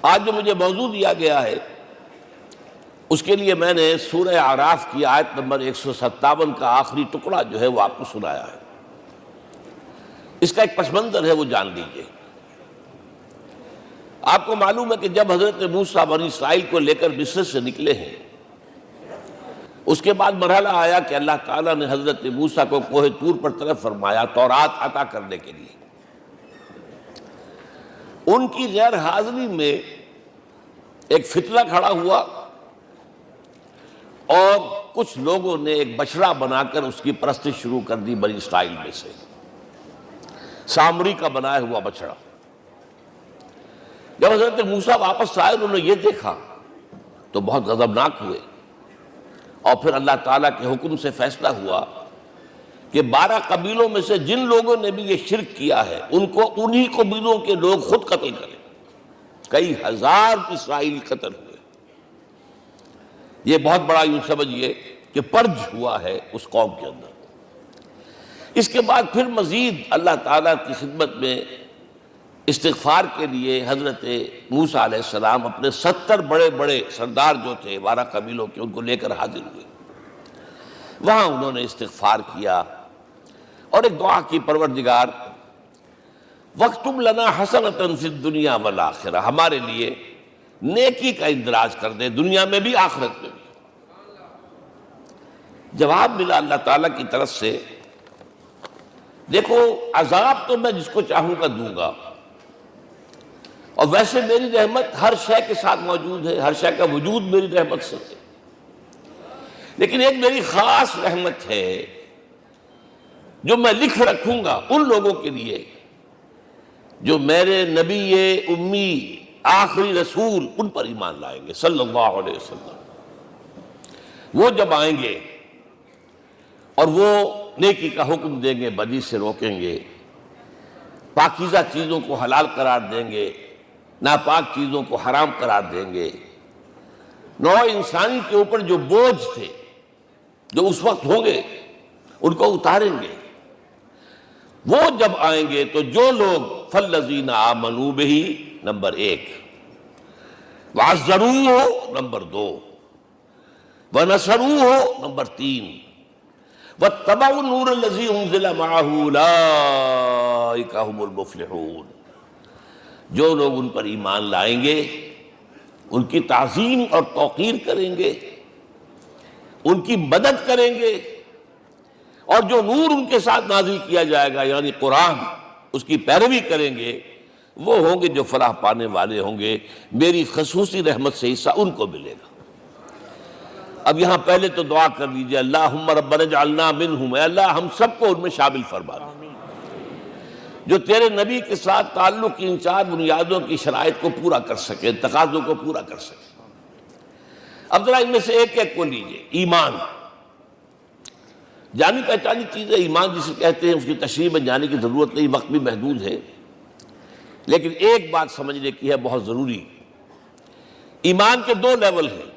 آج جو مجھے موضوع دیا گیا ہے اس کے لیے میں نے سورہ اعراف کی آیت نمبر 157 کا آخری ٹکڑا جو ہے وہ آپ کو سنایا ہے۔ اس کا ایک پس منظر ہے وہ جان لیجئے۔ آپ کو معلوم ہے کہ جب حضرت موسیٰ بنی اسرائیل کو لے کر مصر سے نکلے ہیں، اس کے بعد مرحلہ آیا کہ اللہ تعالیٰ نے حضرت موسیٰ کو کوہ طور پر طلب فرمایا تورات عطا کرنے کے لیے۔ ان کی غیر حاضری میں ایک فتنہ کھڑا ہوا اور کچھ لوگوں نے ایک بچڑا بنا کر اس کی پرستش شروع کر دی بنی اسرائیل میں سے، سامری کا بنایا ہوا بچڑا۔ جب حضرت موسیٰ واپس آئے انہوں نے یہ دیکھا تو بہت غضبناک ہوئے، اور پھر اللہ تعالیٰ کے حکم سے فیصلہ ہوا کہ 12 قبیلوں میں سے جن لوگوں نے بھی یہ شرک کیا ہے ان کو انہی قبیلوں کے لوگ خود قتل کریں۔ کئی ہزار اسرائیلی قتل ہوئے۔ یہ بہت بڑا یوں سمجھیے کہ پرج ہوا ہے اس قوم کے اندر۔ اس کے بعد پھر مزید اللہ تعالیٰ کی خدمت میں استغفار کے لیے حضرت موسیٰ علیہ السلام اپنے 70 بڑے بڑے سردار جو تھے 12 قبیلوں کے ان کو لے کر حاضر ہوئے۔ وہاں انہوں نے استغفار کیا اور ایک دعا کی، پروردگار وَاكْتُبْ لَنَا حَسَنَةً فِي الدُّنْيَا وَالْآخِرَةِ، ہمارے لیے نیکی کا اندراج کر دے، دنیا میں بھی آخرت میں بھی۔ جواب ملا اللہ تعالیٰ کی طرف سے، دیکھو عذاب تو میں جس کو چاہوں گا دوں گا، اور ویسے میری رحمت ہر شے کے ساتھ موجود ہے، ہر شے کا وجود میری رحمت سے ہے، لیکن ایک میری خاص رحمت ہے جو میں لکھ رکھوں گا ان لوگوں کے لیے جو میرے نبی امی آخری رسول ان پر ایمان لائیں گے صلی اللہ علیہ وسلم۔ وہ جب آئیں گے اور وہ نیکی کا حکم دیں گے، بدی سے روکیں گے، پاکیزہ چیزوں کو حلال قرار دیں گے، ناپاک چیزوں کو حرام قرار دیں گے، نوع انسانی کے اوپر جو بوجھ تھے جو اس وقت ہوں گے ان کو اتاریں گے۔ وہ جب آئیں گے تو جو لوگ فَالَّذِينَ آمَنُوا بِهِ نمبر 1، وَعَزَّرُوهُ نمبر 2، وَنَصَرُوهُ نمبر 3، وَاتَّبَعُوا النُّورَ الَّذِي أُنزِلَ مَعَهُ أُولَٰئِكَ هُمُ الْمُفْلِحُونَ۔ جو لوگ ان پر ایمان لائیں گے، ان کی تعظیم اور توقیر کریں گے، ان کی مدد کریں گے، اور جو نور ان کے ساتھ نازل کیا جائے گا یعنی قرآن، اس کی پیروی کریں گے، وہ ہوں گے جو فلاح پانے والے ہوں گے، میری خصوصی رحمت سے حصہ ان کو ملے گا۔ اب یہاں پہلے تو دعا کر لیجئے، اللہم ربنا اجعلنا منہم، اے اللہ ہم سب کو ان میں شامل فرما دے جو تیرے نبی کے ساتھ تعلق کی ان 4 بنیادوں کی شرائط کو پورا کر سکے، تقاضوں کو پورا کر سکے۔ اب ذرا ان میں سے ایک ایک کو لیجئے۔ ایمان جانی پہچانی چیز ہے، ایمان جسے کہتے ہیں، اس کی تشریح میں جانے کی ضرورت نہیں، وقت بھی محدود ہے، لیکن ایک بات سمجھنے کی ہے بہت ضروری۔ ایمان کے 2 لیول ہیں۔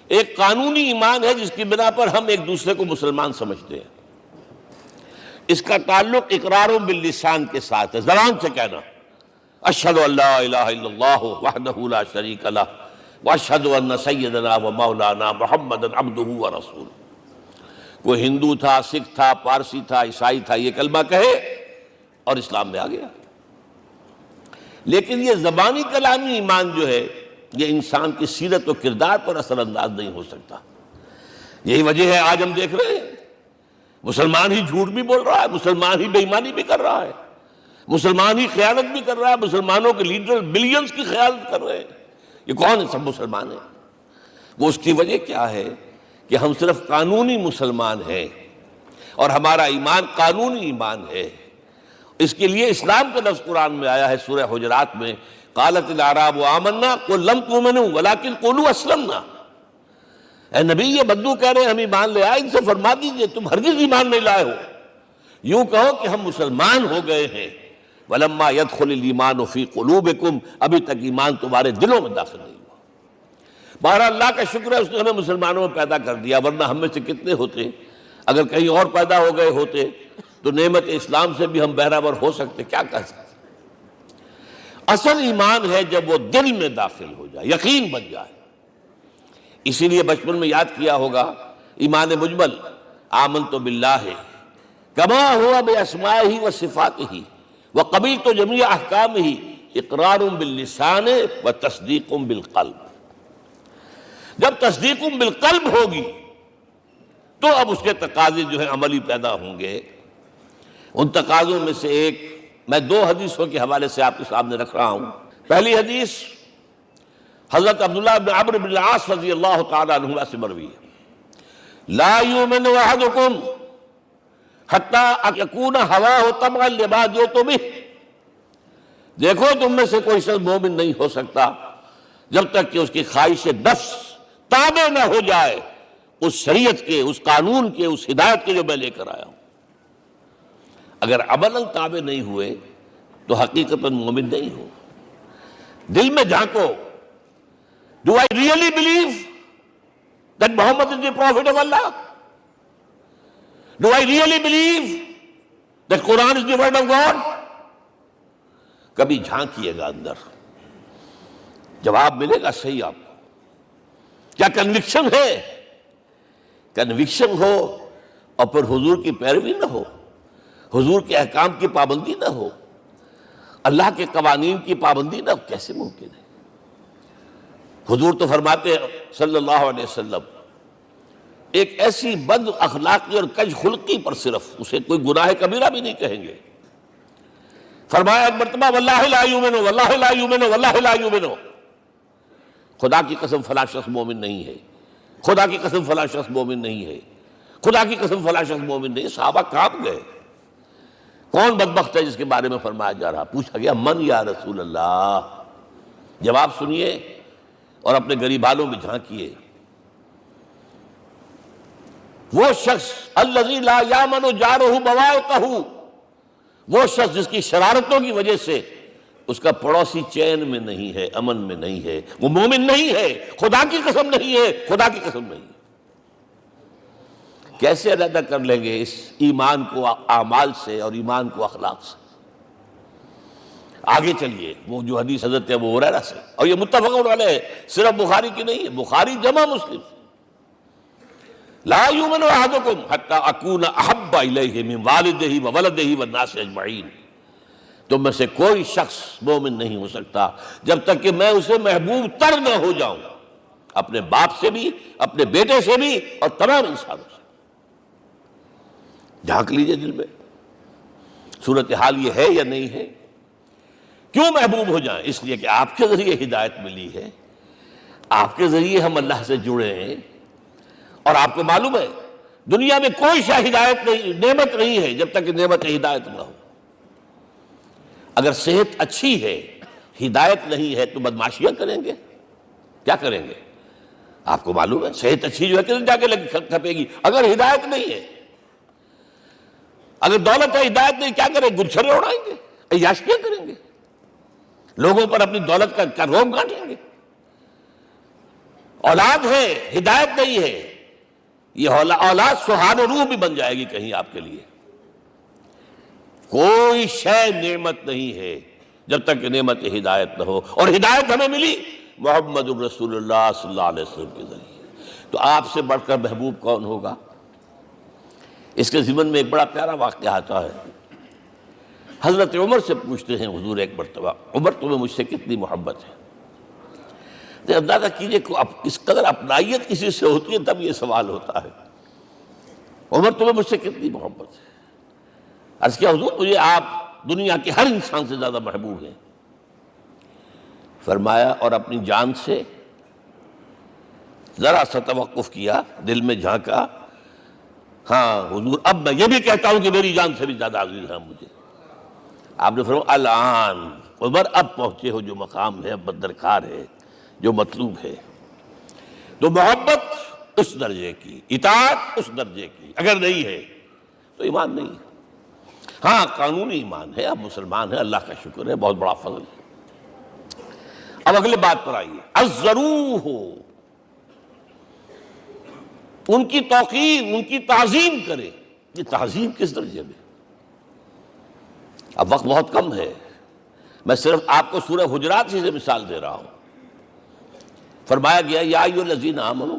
ایک قانونی ایمان ہے جس کی بنا پر ہم ایک دوسرے کو مسلمان سمجھتے ہیں، اس کا تعلق اقرار باللسان کے ساتھ ہے، زبان سے کہنا اشہد ان لا الہ الا اللہ وحدہ لا شریک لہ واشہد ان سیدنا و مولانا محمد عبدہ و رسولہ۔ کوئی ہندو تھا، سکھ تھا، پارسی تھا، عیسائی تھا، یہ کلمہ کہے اور اسلام میں آ گیا۔ لیکن یہ زبانی کلامی ایمان جو ہے یہ انسان کی سیرت و کردار پر اثر انداز نہیں ہو سکتا۔ یہی وجہ ہے آج ہم دیکھ رہے ہیں مسلمان ہی جھوٹ بھی بول رہا ہے، مسلمان ہی بے ایمانی بھی کر رہا ہے، مسلمان ہی خیانت بھی کر رہا ہے، مسلمانوں کے لیڈر بلینز کی خیانت کر رہے ہیں۔ یہ کون ہے؟ سب مسلمان ہیں۔ وہ اس کی وجہ کیا ہے کہ ہم صرف قانونی مسلمان ہیں اور ہمارا ایمان قانونی ایمان ہے۔ اس کے لیے اسلام کا لفظ قرآن میں آیا ہے سورہ حجرات میں، قالت الاعراب آمنا قل لم تؤمنوا ولکن قولوا اسلمنا۔ اے نبی یہ بدو کہہ رہے ہیں ہم ایمان لے آئے، ان سے فرما دیجئے تم ہرگز ایمان نہیں لائے ہو، یوں کہو کہ ہم مسلمان ہو گئے ہیں۔ ولما يدخل الايمان في قلوبكم، ابھی تک ایمان تمہارے دلوں میں داخل نہیں ہوا۔ بہرحال اللہ کا شکر ہے اس نے ہمیں مسلمانوں میں پیدا کر دیا، ورنہ ہم میں سے کتنے ہوتے اگر کہیں اور پیدا ہو گئے ہوتے تو نعمت اسلام سے بھی ہم بہرہ ور ہو سکتے، کیا کہہ سکتے۔ اصل ایمان ہے جب وہ دل میں داخل ہو جائے، یقین بن جائے۔ اسی لیے بچپن میں یاد کیا ہوگا ایمان مجمل، آمنت باللہ کما ہوا باسمائہ و صفاتہ وقبلت جمیع احکامہ اقرار باللسان و تصدیق بالقلب۔ جب تصدیق بالقلب ہوگی تو اب اس کے تقاضے جو ہیں عملی پیدا ہوں گے۔ ان تقاضوں میں سے ایک میں 2 حدیثوں کے حوالے سے آپ کے سامنے رکھ رہا ہوں۔ پہلی حدیث حضرت عبداللہ بن عمرو بن العاص رضی اللہ تعالیٰ عنہما سے مروی ہے، لا یؤمن احدکم حتی یکون ہواہ تبعا لما جئت بہ۔ دیکھو تم میں سے کوئی شخص مومن نہیں ہو سکتا جب تک کہ اس کی خواہش نفس تابع نہ ہو جائے اس شریعت کے، اس قانون کے، اس ہدایت کے جو میں لے کر آیا ہوں۔ اگر عملاً تابع نہیں ہوئے تو حقیقتاً مومن نہیں ہو۔ دل میں جھانکو، Do I really believe that Muhammad is the Prophet of Allah? Do I really believe that Quran is the word of God? کبھی جھانکیے گا اندر، جواب ملے گا صحیح آپ کو۔ کیا کنوکشن ہے؟ کنوکشن ہو اور پھر حضور کی پیروی نہ ہو، حضور کے احکام کی پابندی نہ ہو، اللہ کے قوانین کی پابندی نہ ہو، کیسے ممکن ہے؟ حضور تو فرماتے ہیں صلی اللہ علیہ وسلم، ایک ایسی بد اخلاقی اور کج خلقی پر صرف اسے کوئی گناہ کبیرہ بھی نہیں کہیں گے۔ فرمایا ایک مرتبہ واللہ لا یؤمن، واللہ لا یؤمن، واللہ لا یؤمن، خدا کی قسم فلاں شخص مومن نہیں ہے، خدا کی قسم فلاں شخص مومن نہیں ہے، خدا کی قسم فلاں شخص مومن نہیں۔ صحابہ کانپ گئے، کون بدبخت ہے جس کے بارے میں فرمایا جا رہا؟ پوچھا گیا من یا رسول اللہ؟ جواب سنیے اور اپنے غریب حالوں میں جھانکیے۔ وہ شخص الذی لا یامن جارہ بوائقہ، وہ شخص جس کی شرارتوں کی وجہ سے اس کا پڑوسی چین میں نہیں ہے، امن میں نہیں ہے، وہ مومن نہیں ہے، خدا کی قسم نہیں ہے، خدا کی قسم نہیں ہے۔ کیسے علیحدہ کر لیں گے اس ایمان کو اعمال سے اور ایمان کو اخلاق سے؟ آگے چلیے، وہ جو حدیث حضرت ابو ہریرہ سے، اور یہ متفق علیہ ہے، صرف بخاری کی نہیں ہے، بخاری جمع مسلم۔ لا یؤمن احدکم حتی اکون احب الیہ من والدہ وولدہ والناس اجمعین۔ تم میں سے کوئی شخص مومن نہیں ہو سکتا جب تک کہ میں اسے محبوب تر نہ ہو جاؤں، اپنے باپ سے بھی، اپنے بیٹے سے بھی، اور تمام انسانوں سے۔ جھانک لیجئے دل میں، صورتحال یہ ہے یا نہیں ہے؟ کیوں محبوب ہو جائیں؟ اس لیے کہ آپ کے ذریعے ہدایت ملی ہے، آپ کے ذریعے ہم اللہ سے جڑے ہیں، اور آپ کو معلوم ہے دنیا میں کوئی شے ہدایت نہیں، نعمت نہیں ہے جب تک کہ نعمت ہدایت نہ ہو۔ اگر صحت اچھی ہے، ہدایت نہیں ہے تو بدماشیاں کریں گے، کیا کریں گے؟ آپ کو معلوم ہے صحت اچھی جو ہے کدھر جا کے کھپے گی اگر ہدایت نہیں ہے۔ اگر دولت ہے، ہدایت نہیں، کیا کریں؟ گلچھرے اڑائیں گے، عیاشیاں کریں گے، لوگوں پر اپنی دولت کا روب گانٹیں گے۔ اولاد ہے، ہدایت نہیں ہے، یہ اولاد سہان روح بھی بن جائے گی کہیں آپ کے لیے۔ کوئی شے نعمت نہیں ہے جب تک کہ نعمت ہدایت نہ ہو، اور ہدایت ہمیں ملی محمد الرسول اللہ صلی اللہ علیہ وسلم کے ذریعے۔ تو آپ سے بڑھ کر محبوب کون ہوگا؟ اس کے ضمن میں ایک بڑا پیارا واقعہ آتا ہے۔ حضرت عمر سے پوچھتے ہیں حضور ایک مرتبہ، عمر تمہیں مجھ سے کتنی محبت ہے؟ اندازہ کیجئے اس قدر اپنائیت کسی سے ہوتی ہے تب یہ سوال ہوتا ہے، عمر تمہیں مجھ سے کتنی محبت ہے؟ عرض کیا حضور مجھے آپ دنیا کے ہر انسان سے زیادہ محبوب ہیں۔ فرمایا اور اپنی جان سے؟ ذرا سا توقف کیا، دل میں جھانکا، ہاں حضور اب میں یہ بھی کہتا ہوں کہ میری جان سے بھی زیادہ عزیز ہے مجھے۔ آپ نے فرمایا الان عمر اب پہنچے ہو جو مقام ہے، اب درکار ہے، جو مطلوب ہے۔ تو محبت اس درجے کی، اطاعت اس درجے کی اگر نہیں ہے تو ایمان نہیں ہے۔ ہاں قانونی ایمان ہے، اب مسلمان ہے، اللہ کا شکر ہے، بہت بڑا فضل ہے۔ اب اگلے بات پر آئیے، الضروح، ان کی توقیر، ان کی تعظیم کرے۔ یہ تعظیم کس درجے میں؟ اب وقت بہت کم ہے، میں صرف آپ کو سورہ حجرات ہی سے مثال دے رہا ہوں. فرمایا گیا یا ایھا الذین آمنوا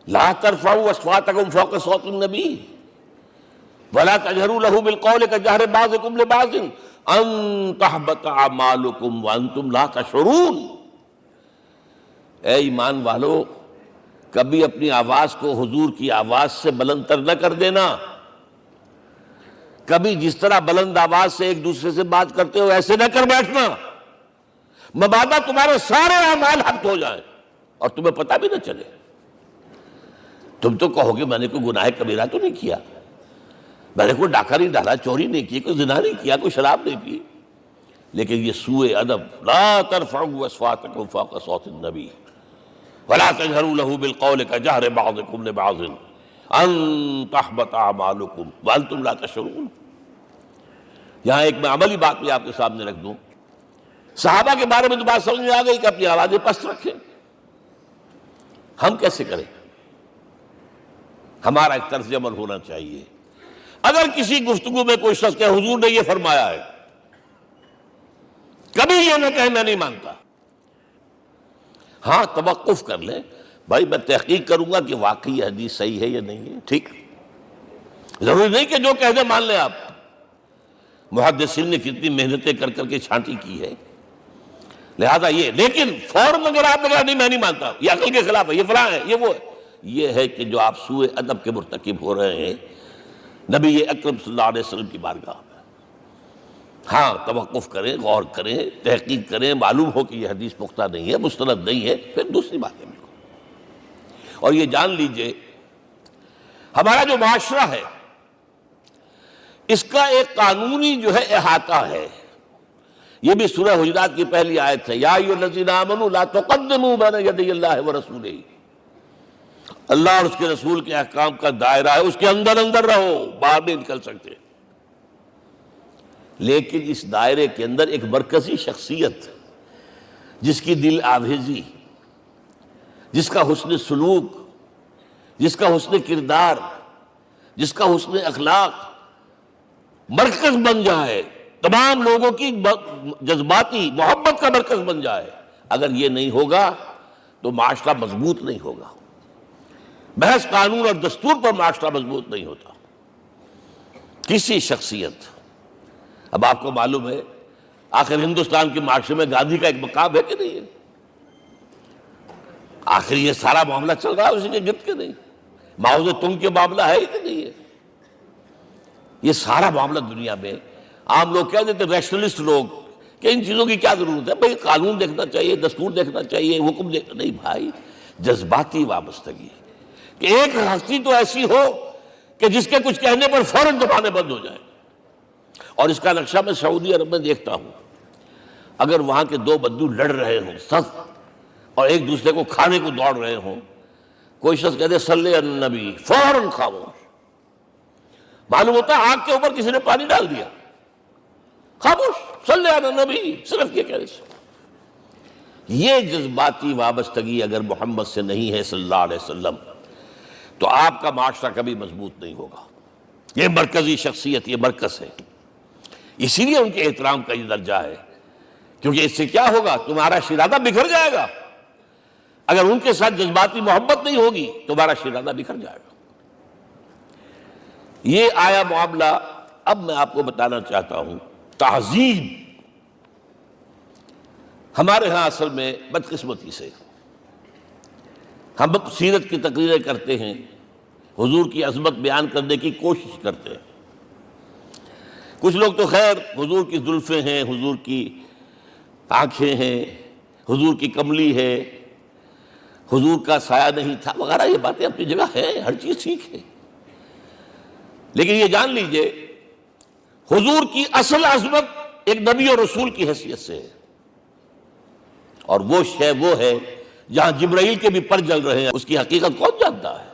لا ترفعوا اصواتکم فوق صوت النبی ولا تجہروا لہ بالقول کجہر بعضکم لبعض ان تحبط اعمالکم وانتم لا تشعرون. اے ایمان والو، کبھی اپنی آواز کو حضور کی آواز سے بلند تر نہ کر دینا. کبھی جس طرح بلند آواز سے ایک دوسرے سے بات کرتے ہو ایسے نہ کر بیٹھنا، مبادا تمہارے سارے اعمال حق ہو جائیں اور تمہیں پتہ بھی نہ چلے. تم تو کہو گے میں نے کوئی گناہ کبیرہ تو نہیں کیا، میں نے کوئی ڈاکہ نہیں ڈالا، چوری نہیں کی، کوئی زنا نہیں کیا، کوئی شراب نہیں پی، لیکن یہ سوء ادب لا ترفعوا اصواتکم فوق صوت النبی ولا تجہروا لہ بالقول کجہر بعضکم لبعض ان تحبط اعمالکم وانتم لا تشعرون. یہاں ایک میں عملی بات بھی آپ کے سامنے رکھ دوں. صحابہ کے بارے میں تو بات سمجھ میں آ گئی کہ اپنی آوازیں پست رکھیں. ہم کیسے کریں؟ ہمارا ایک طرز عمل ہونا چاہیے. اگر کسی گفتگو میں کوئی شخص کہ حضور نے یہ فرمایا ہے، کبھی یہ نہ کہے میں نہیں مانتا. ہاں توقف کر لیں، بھائی میں تحقیق کروں گا کہ واقعی یہ حدیث صحیح ہے یا نہیں ہے. ٹھیک، ضروری نہیں کہ جو کہہ دیں مان لیں آپ. محدثین نے کتنی محنتیں کر کر کے چھانٹی کی ہے، لہذا یہ. لیکن فوراً اگر آپ نے کہا نہیں میں نہیں مانتا، یہ عقل کے خلاف ہے، یہ فلاں ہے، یہ وہ ہے، یہ ہے کہ جو آپ سوء ادب کے مرتکب ہو رہے ہیں نبی اکرم صلی اللہ علیہ وسلم کی بارگاہ میں. ہاں توقف کریں، غور کریں، تحقیق کریں، معلوم ہو کہ یہ حدیث پختہ نہیں ہے، مستند نہیں ہے، پھر دوسری بات ہے. اور یہ جان لیجئے ہمارا جو معاشرہ ہے اس کا ایک قانونی جو ہے احاطہ ہے. یہ بھی سورہ حجرات کی پہلی آیت ہے، یا ایھا الذین آمنوا لا تقدموا بین یدی اللہ ورسولہ. اللہ اور اس کے رسول کے احکام کا دائرہ ہے، اس کے اندر اندر رہو، باہر نہیں نکل سکتے. لیکن اس دائرے کے اندر ایک مرکزی شخصیت جس کی دل آویزی، جس کا حسن سلوک، جس کا حسن کردار، جس کا حسن اخلاق مرکز بن جائے، تمام لوگوں کی جذباتی محبت کا مرکز بن جائے، اگر یہ نہیں ہوگا تو معاشرہ مضبوط نہیں ہوگا. محض قانون اور دستور پر معاشرہ مضبوط نہیں ہوتا. کسی شخصیت، اب آپ کو معلوم ہے آخر ہندوستان کے معاشرے میں گاندھی کا ایک مقام ہے کہ نہیں ہے؟ آخر یہ سارا معاملہ چل رہا ہے اسی کے گرد کے نہیں؟ ماؤ زے تنگ کے معاملہ ہے کہ نہیں ہے؟ یہ سارا معاملہ دنیا میں عام لوگ کہہ دیتے، ریشنلسٹ لوگ، کہ ان چیزوں کی کیا ضرورت ہے؟ بھائی قانون دیکھنا چاہیے، دستور دیکھنا چاہیے، حکم دیکھنا. نہیں بھائی، جذباتی وابستگی کہ ایک ہستی تو ایسی ہو کہ جس کے کچھ کہنے پر فوراً زبانیں بند ہو جائیں. اور اس کا نقشہ میں سعودی عرب میں دیکھتا ہوں، اگر وہاں کے دو بدو لڑ رہے ہوں صف اور ایک دوسرے کو کھانے کو دوڑ رہے ہوں، کوئی شخص کہتے صلی علی النبی، فوراً خاموش. معلوم ہوتا ہے آگ کے اوپر کسی نے پانی ڈال دیا، خاموش، صلی علی النبی، صرف یہ کہنے سے. یہ جذباتی وابستگی اگر محمد سے نہیں ہے صلی اللہ علیہ وسلم تو آپ کا معاشرہ کبھی مضبوط نہیں ہوگا. یہ مرکزی شخصیت، یہ مرکز ہے. اسی لیے ان کے احترام کا یہ درجہ ہے، کیونکہ اس سے کیا ہوگا؟ تمہارا شیرازہ بکھر جائے گا. اگر ان کے ساتھ جذباتی محبت نہیں ہوگی تمہارا شیرازہ بکھر جائے گا. یہ آیا معاملہ. اب میں آپ کو بتانا چاہتا ہوں تہذیب. ہمارے ہاں اصل میں بدقسمتی سے ہم سیرت کی تقریریں کرتے ہیں، حضور کی عظمت بیان کرنے کی کوشش کرتے ہیں. کچھ لوگ تو خیر حضور کی زلفیں ہیں، حضور کی آنکھیں ہیں، حضور کی کملی ہے، حضور کا سایہ نہیں تھا وغیرہ، یہ باتیں اپنی جگہ ہیں، ہر چیز ٹھیک ہے. لیکن یہ جان لیجئے حضور کی اصل عظمت ایک نبی اور رسول کی حیثیت سے ہے، اور وہ شے وہ ہے جہاں جبرائیل کے بھی پر جل رہے ہیں. اس کی حقیقت کون جانتا ہے؟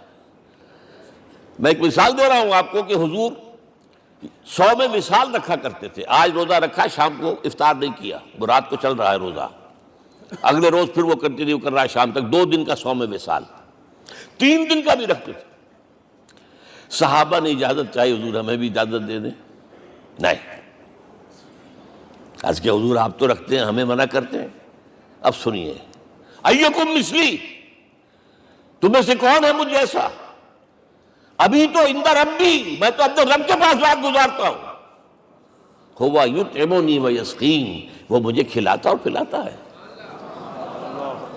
میں ایک مثال دے رہا ہوں آپ کو کہ حضور 100 میں مثال رکھا کرتے تھے. آج روزہ رکھا، شام کو افطار نہیں کیا، وہ رات کو چل رہا ہے روزہ، اگلے روز پھر وہ کنٹینیو کر رہا ہے شام تک. 2 دن کا 100 میں مثال، 3 دن کا بھی رکھتے تھے. صحابہ نے اجازت چاہی، حضور ہمیں بھی اجازت دے دیں. نہیں، آج کے حضور آپ تو رکھتے ہیں، ہمیں منع کرتے ہیں۔ اب سنیے، ایکم مثلی، تمہیں سے کون ہے مجھ جیسا؟ ابھی تو عند ربی، میں تو اپنے رب کے پاس رات گزارتا ہوں۔ ہوا یطعمنی ویسقین، وہ مجھے کھلاتا اور پلاتا ہے۔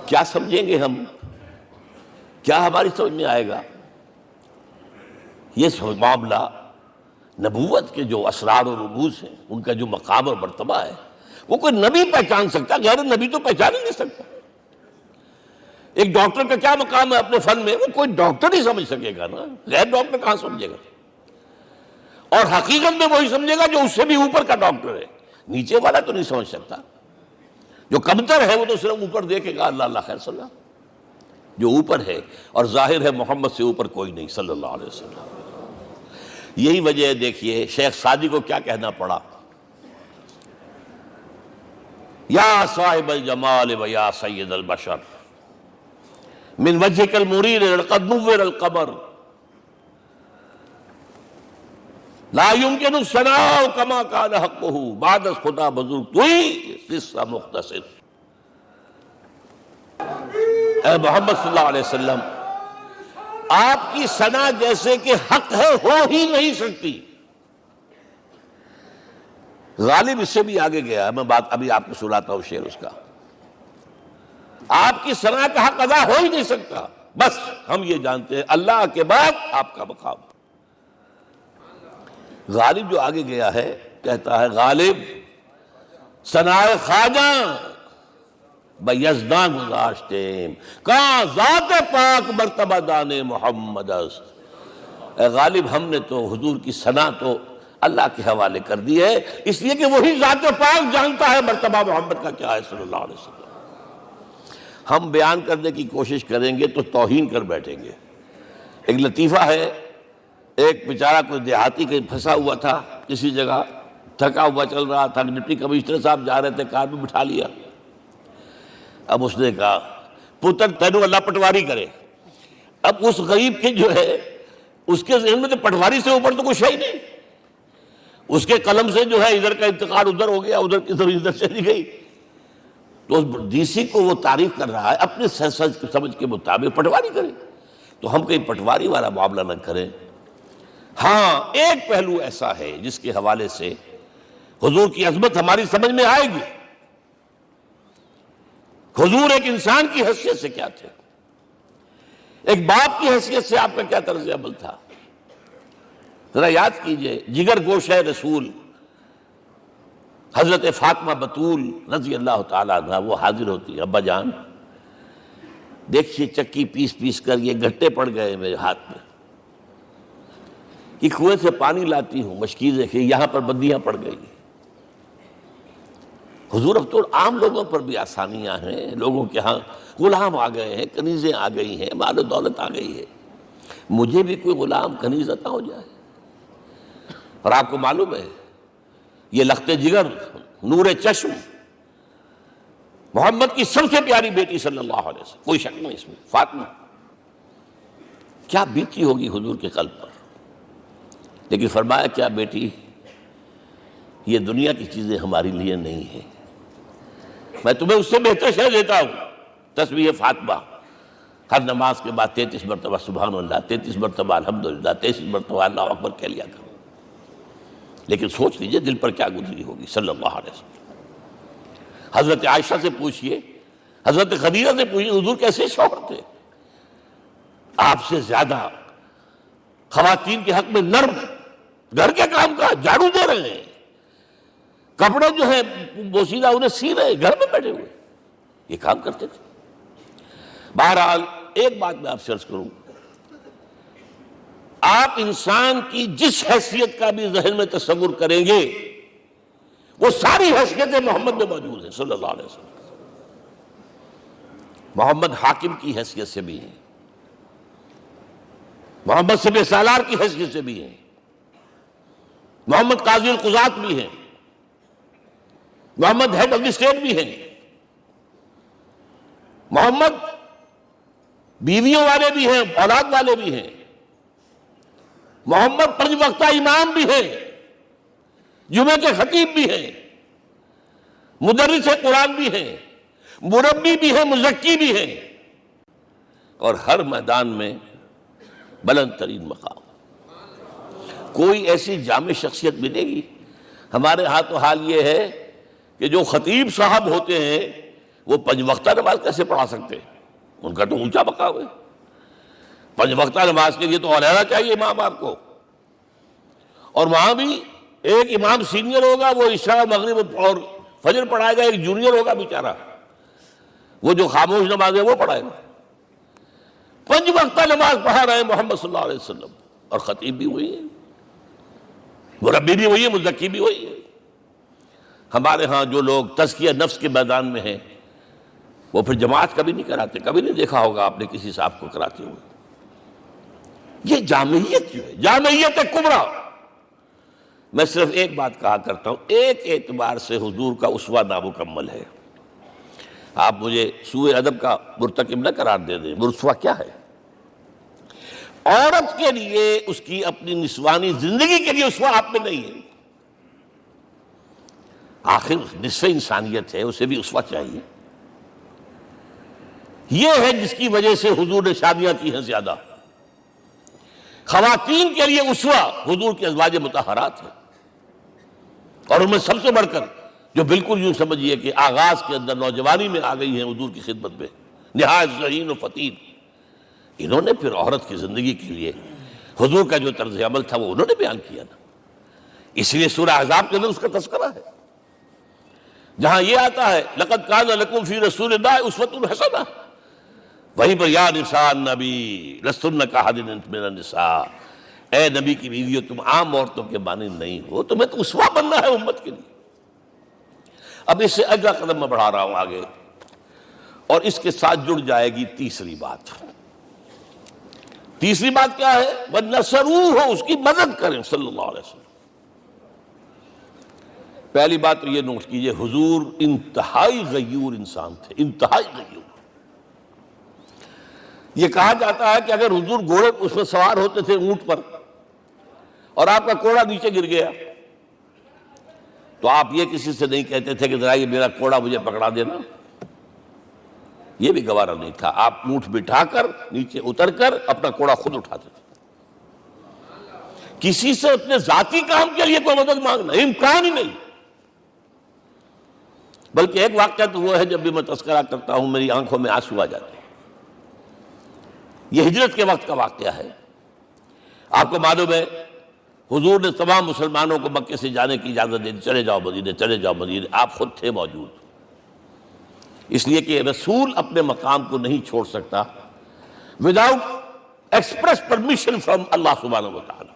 کیا سمجھیں گے ہم؟ کیا ہماری سمجھ میں آئے گا؟ یہ معاملہ نبوت کے جو اسرار و رموز ہیں، ان کا جو مقام اور مرتبہ ہے، وہ کوئی نبی پہچان سکتا، غیر نبی تو پہچان ہی نہیں سکتا۔ ایک ڈاکٹر کا کیا مقام ہے اپنے فن میں، وہ کوئی ڈاکٹر ہی سمجھ سکے گا نا، غیر ڈاکٹر کہاں سمجھے گا؟ اور حقیقت میں وہی سمجھے گا جو اس سے بھی اوپر کا ڈاکٹر ہے، نیچے والا تو نہیں سمجھ سکتا۔ جو کمتر ہے وہ تو صرف اوپر دیکھے گا، اللہ اللہ خیر صلی اللہ۔ جو اوپر ہے اور ظاہر ہے محمد سے اوپر کوئی نہیں صلی اللہ علیہ وسلم۔ یہی وجہ ہے، دیکھیے شیخ سعدی کو کیا کہنا پڑا، یا صاحب الجمال و یا سید البشر من وجهك المرير قد نور القمر لا يمكن الثناء كما كان حقه بعد از خدا بزرگ توئی قصہ مختصر۔ اے محمد صلی اللہ علیہ وسلم، آپ کی ثنا جیسے کہ حق ہے ہو ہی نہیں سکتی۔ غالب اس سے بھی آگے گیا ہے، میں بات ابھی آپ کو سناتا ہوں شعر اس کا۔ آپ کی ثنا کا حق ادا ہو ہی نہیں سکتا، بس ہم یہ جانتے ہیں اللہ کے بعد آپ کا مقام۔ غالب جو آگے گیا ہے کہتا ہے، غالب ثنائے خواجہ بیزداں گزاشتیم کہاں ذات پاک مرتبہ دان محمد است۔ اے غالب، ہم نے تو حضور کی ثنا تو اللہ کے حوالے کر دی ہے، اس لیے کہ وہی ذات پاک جانتا ہے مرتبہ محمد کا کیا ہے صلی اللہ علیہ وسلم۔ ہم بیان کرنے کی کوشش کریں گے تو توہین کر بیٹھیں گے۔ ایک لطیفہ ہے، ایک بیچارہ کوئی دیہاتی کہیں پھنسا ہوا تھا کسی جگہ، تھکا ہوا چل رہا تھا، ڈپٹی کمشنر صاحب جا رہے تھے، کار میں بٹھا لیا۔ اب اس نے کہا، پتر تینوں اللہ پٹواری کرے۔ اب اس غریب کے جو ہے اس کے ذہن میں تو پٹواری سے اوپر تو کچھ ہے ہی نہیں، اس کے قلم سے جو ہے ادھر کا انتقال ادھر ہو گیا، ادھر کی ادھر چلی گئی۔ تو ڈی سی کو وہ تعریف کر رہا ہے، اپنے سمجھ کے مطابق پٹواری کرے۔ تو ہم کہیں پٹواری والا معاملہ نہ کریں۔ ہاں، ایک پہلو ایسا ہے جس کے حوالے سے حضور کی عظمت ہماری سمجھ میں آئے گی۔ حضور ایک انسان کی حیثیت سے کیا تھے، ایک باپ کی حیثیت سے آپ کا کیا طرز عمل تھا۔ ذرا یاد کیجئے، جگر گوشہ رسول حضرت فاطمہ بطول رضی اللہ تعالیٰ عنہ وہ حاضر ہوتی ہے، ابا جان دیکھیے چکی پیس پیس کر یہ گھٹے پڑ گئے میرے ہاتھ میں، کہ کنویں سے پانی لاتی ہوں، مشکیزیں کہ یہاں پر بندیاں پڑ گئی۔ حضور اب تو عام لوگوں پر بھی آسانیاں ہیں، لوگوں کے ہاں غلام آ گئے ہیں، کنیزیں آ گئی ہیں، مال و دولت آ گئی ہے، مجھے بھی کوئی غلام کنیز عطا ہو جائے۔ اور آپ کو معلوم ہے یہ لخت جگر نور چشم محمد کی سب سے پیاری بیٹی صلی اللہ علیہ وسلم، کوئی شک نہیں اس میں، فاطمہ کیا بیتی ہوگی حضور کے قلب پر۔ لیکن فرمایا، کیا بیٹی، یہ دنیا کی چیزیں ہمارے لیے نہیں ہیں، میں تمہیں اس سے بہتر شے دیتا ہوں۔ تسبیح فاطمہ ہر نماز کے بعد 33 مرتبہ سبحان اللہ، 33 مرتبہ الحمدللہ، 33 مرتبہ اللہ اکبر کہہ لیا کرو۔ لیکن سوچ لیجئے دل پر کیا گزری ہوگی صلی اللہ علیہ وسلم۔ حضرت عائشہ سے پوچھئے، حضرت خدیجہ سے پوچھئے، حضور کیسے شوہر تھے؟ آپ سے زیادہ خواتین کے حق میں نرم، گھر کے کام کا جھاڑو دے رہے ہیں، کپڑے جو ہیں بوسیدہ انہیں سی رہے، گھر میں بیٹھے ہوئے یہ کام کرتے تھے۔ بہرحال ایک بات میں آپ سے عرض کروں، آپ انسان کی جس حیثیت کا بھی ذہن میں تصور کریں گے وہ ساری حیثیتیں محمد میں موجود ہیں صلی اللہ علیہ وسلم۔ محمد حاکم کی حیثیت سے بھی ہیں، محمد سپہ سالار کی حیثیت سے بھی ہیں، محمد قاضی القضات بھی ہیں، محمد ہیڈ آف دی اسٹیٹ بھی ہیں، محمد بیویوں والے بھی ہیں، اولاد والے بھی ہیں، محمد 5 وقتہ امام بھی ہیں، جمعے کے خطیب بھی ہیں، مدرس قرآن بھی ہیں، مربی بھی ہیں، مزکی بھی ہیں، اور ہر میدان میں بلند ترین مقام۔ کوئی ایسی جامع شخصیت ملے گی؟ ہمارے ہاں تو حال یہ ہے کہ جو خطیب صاحب ہوتے ہیں وہ 5 وقتہ نماز کیسے پڑھا سکتے ہیں؟ ان کا تو اونچا مقام ہے۔ 5 وقتہ نماز کے لیے تو علیحدہ چاہیے امام آپ کو، اور وہاں بھی ایک امام سینئر ہوگا، وہ عشاء مغرب اور فجر پڑھائے گا، ایک جونیئر ہوگا بیچارہ، وہ جو خاموش نماز ہے وہ پڑھائے گا۔ 5 وقتہ نماز پڑھا رہے ہیں محمد صلی اللہ علیہ وسلم، اور خطیب بھی وہی ہے، مربی بھی وہی ہے، مزکی بھی وہی ہے۔ ہمارے ہاں جو لوگ تزکیہ نفس کے میدان میں ہیں وہ پھر جماعت کبھی نہیں کراتے، کبھی نہیں دیکھا ہوگا آپ نے کسی صاحب کو کراتے ہوئے۔ یہ جامعیت جو ہے، جامعیت کبریٰ۔ میں صرف ایک بات کہا کرتا ہوں، ایک اعتبار سے حضور کا اسوہ نامکمل ہے۔ آپ مجھے سوء ادب کا مرتکب نہ قرار دے دیں، اسوہ کیا ہے؟ عورت کے لیے اس کی اپنی نسوانی زندگی کے لیے اسوہ آپ میں نہیں ہے۔ آخر نصف انسانیت ہے، اسے بھی اسوہ چاہیے۔ یہ ہے جس کی وجہ سے حضور نے شادیاں کی ہیں زیادہ۔ خواتین کے لیے اسوہ حضور کے ازواج مطہرات ہیں، اور ان میں سب سے بڑھ کر جو بالکل یوں سمجھیے کہ آغاز کے اندر نوجوانی میں آ گئی ہیں حضور کی خدمت میں، نہایت ذہین و فطین، انہوں نے پھر عورت کی زندگی کے لیے حضور کا جو طرز عمل تھا وہ انہوں نے بیان کیا نا۔ اس لیے سورہ احزاب کے اندر اس کا تذکرہ ہے، جہاں یہ آتا ہے لقد کان لکم فی رسول اللہ اسوۃ حسنہ، وہیں پر یا نساء النبی لستن کاحد من النساء، اے نبی کی بیویوں تم عام عورتوں کے مانند نہیں ہو، تمہیں تو اسوہ بننا ہے امت کے لیے۔ اب اس سے اگلا قدم میں بڑھا رہا ہوں آگے، اور اس کے ساتھ جڑ جائے گی تیسری بات۔ تیسری بات کیا ہے؟ وَنَصَرُوهُ، اس کی مدد کریں صلی اللہ علیہ وسلم۔ پہلی بات تو یہ نوٹ کیجئے، حضور انتہائی غیور انسان تھے، انتہائی غیور۔ یہ کہا جاتا ہے کہ اگر حضور گھوڑے اس میں سوار ہوتے تھے اونٹ پر، اور آپ کا کوڑا نیچے گر گیا، تو آپ یہ کسی سے نہیں کہتے تھے کہ ذرا یہ میرا کوڑا مجھے پکڑا دینا، یہ بھی گوارا نہیں تھا۔ آپ اونٹ بٹھا کر نیچے اتر کر اپنا کوڑا خود اٹھاتے تھے۔ کسی سے اپنے ذاتی کام کے لیے کوئی مدد مانگنا امکان ہی نہیں۔ بلکہ ایک واقعہ تو وہ ہے جب بھی میں تذکرہ کرتا ہوں میری آنکھوں میں آنسو آ جاتے ہیں۔ یہ ہجرت کے وقت کا واقعہ ہے۔ آپ کو معلوم ہے حضور نے تمام مسلمانوں کو مکے سے جانے کی اجازت دے دی، چلے جاؤ مدینے، چلے جاؤ مدینے، آپ خود تھے موجود، اس لیے کہ رسول اپنے مقام کو نہیں چھوڑ سکتا وداؤٹ ایکسپریس پرمیشن فرام اللہ سبحانہ وتعالی۔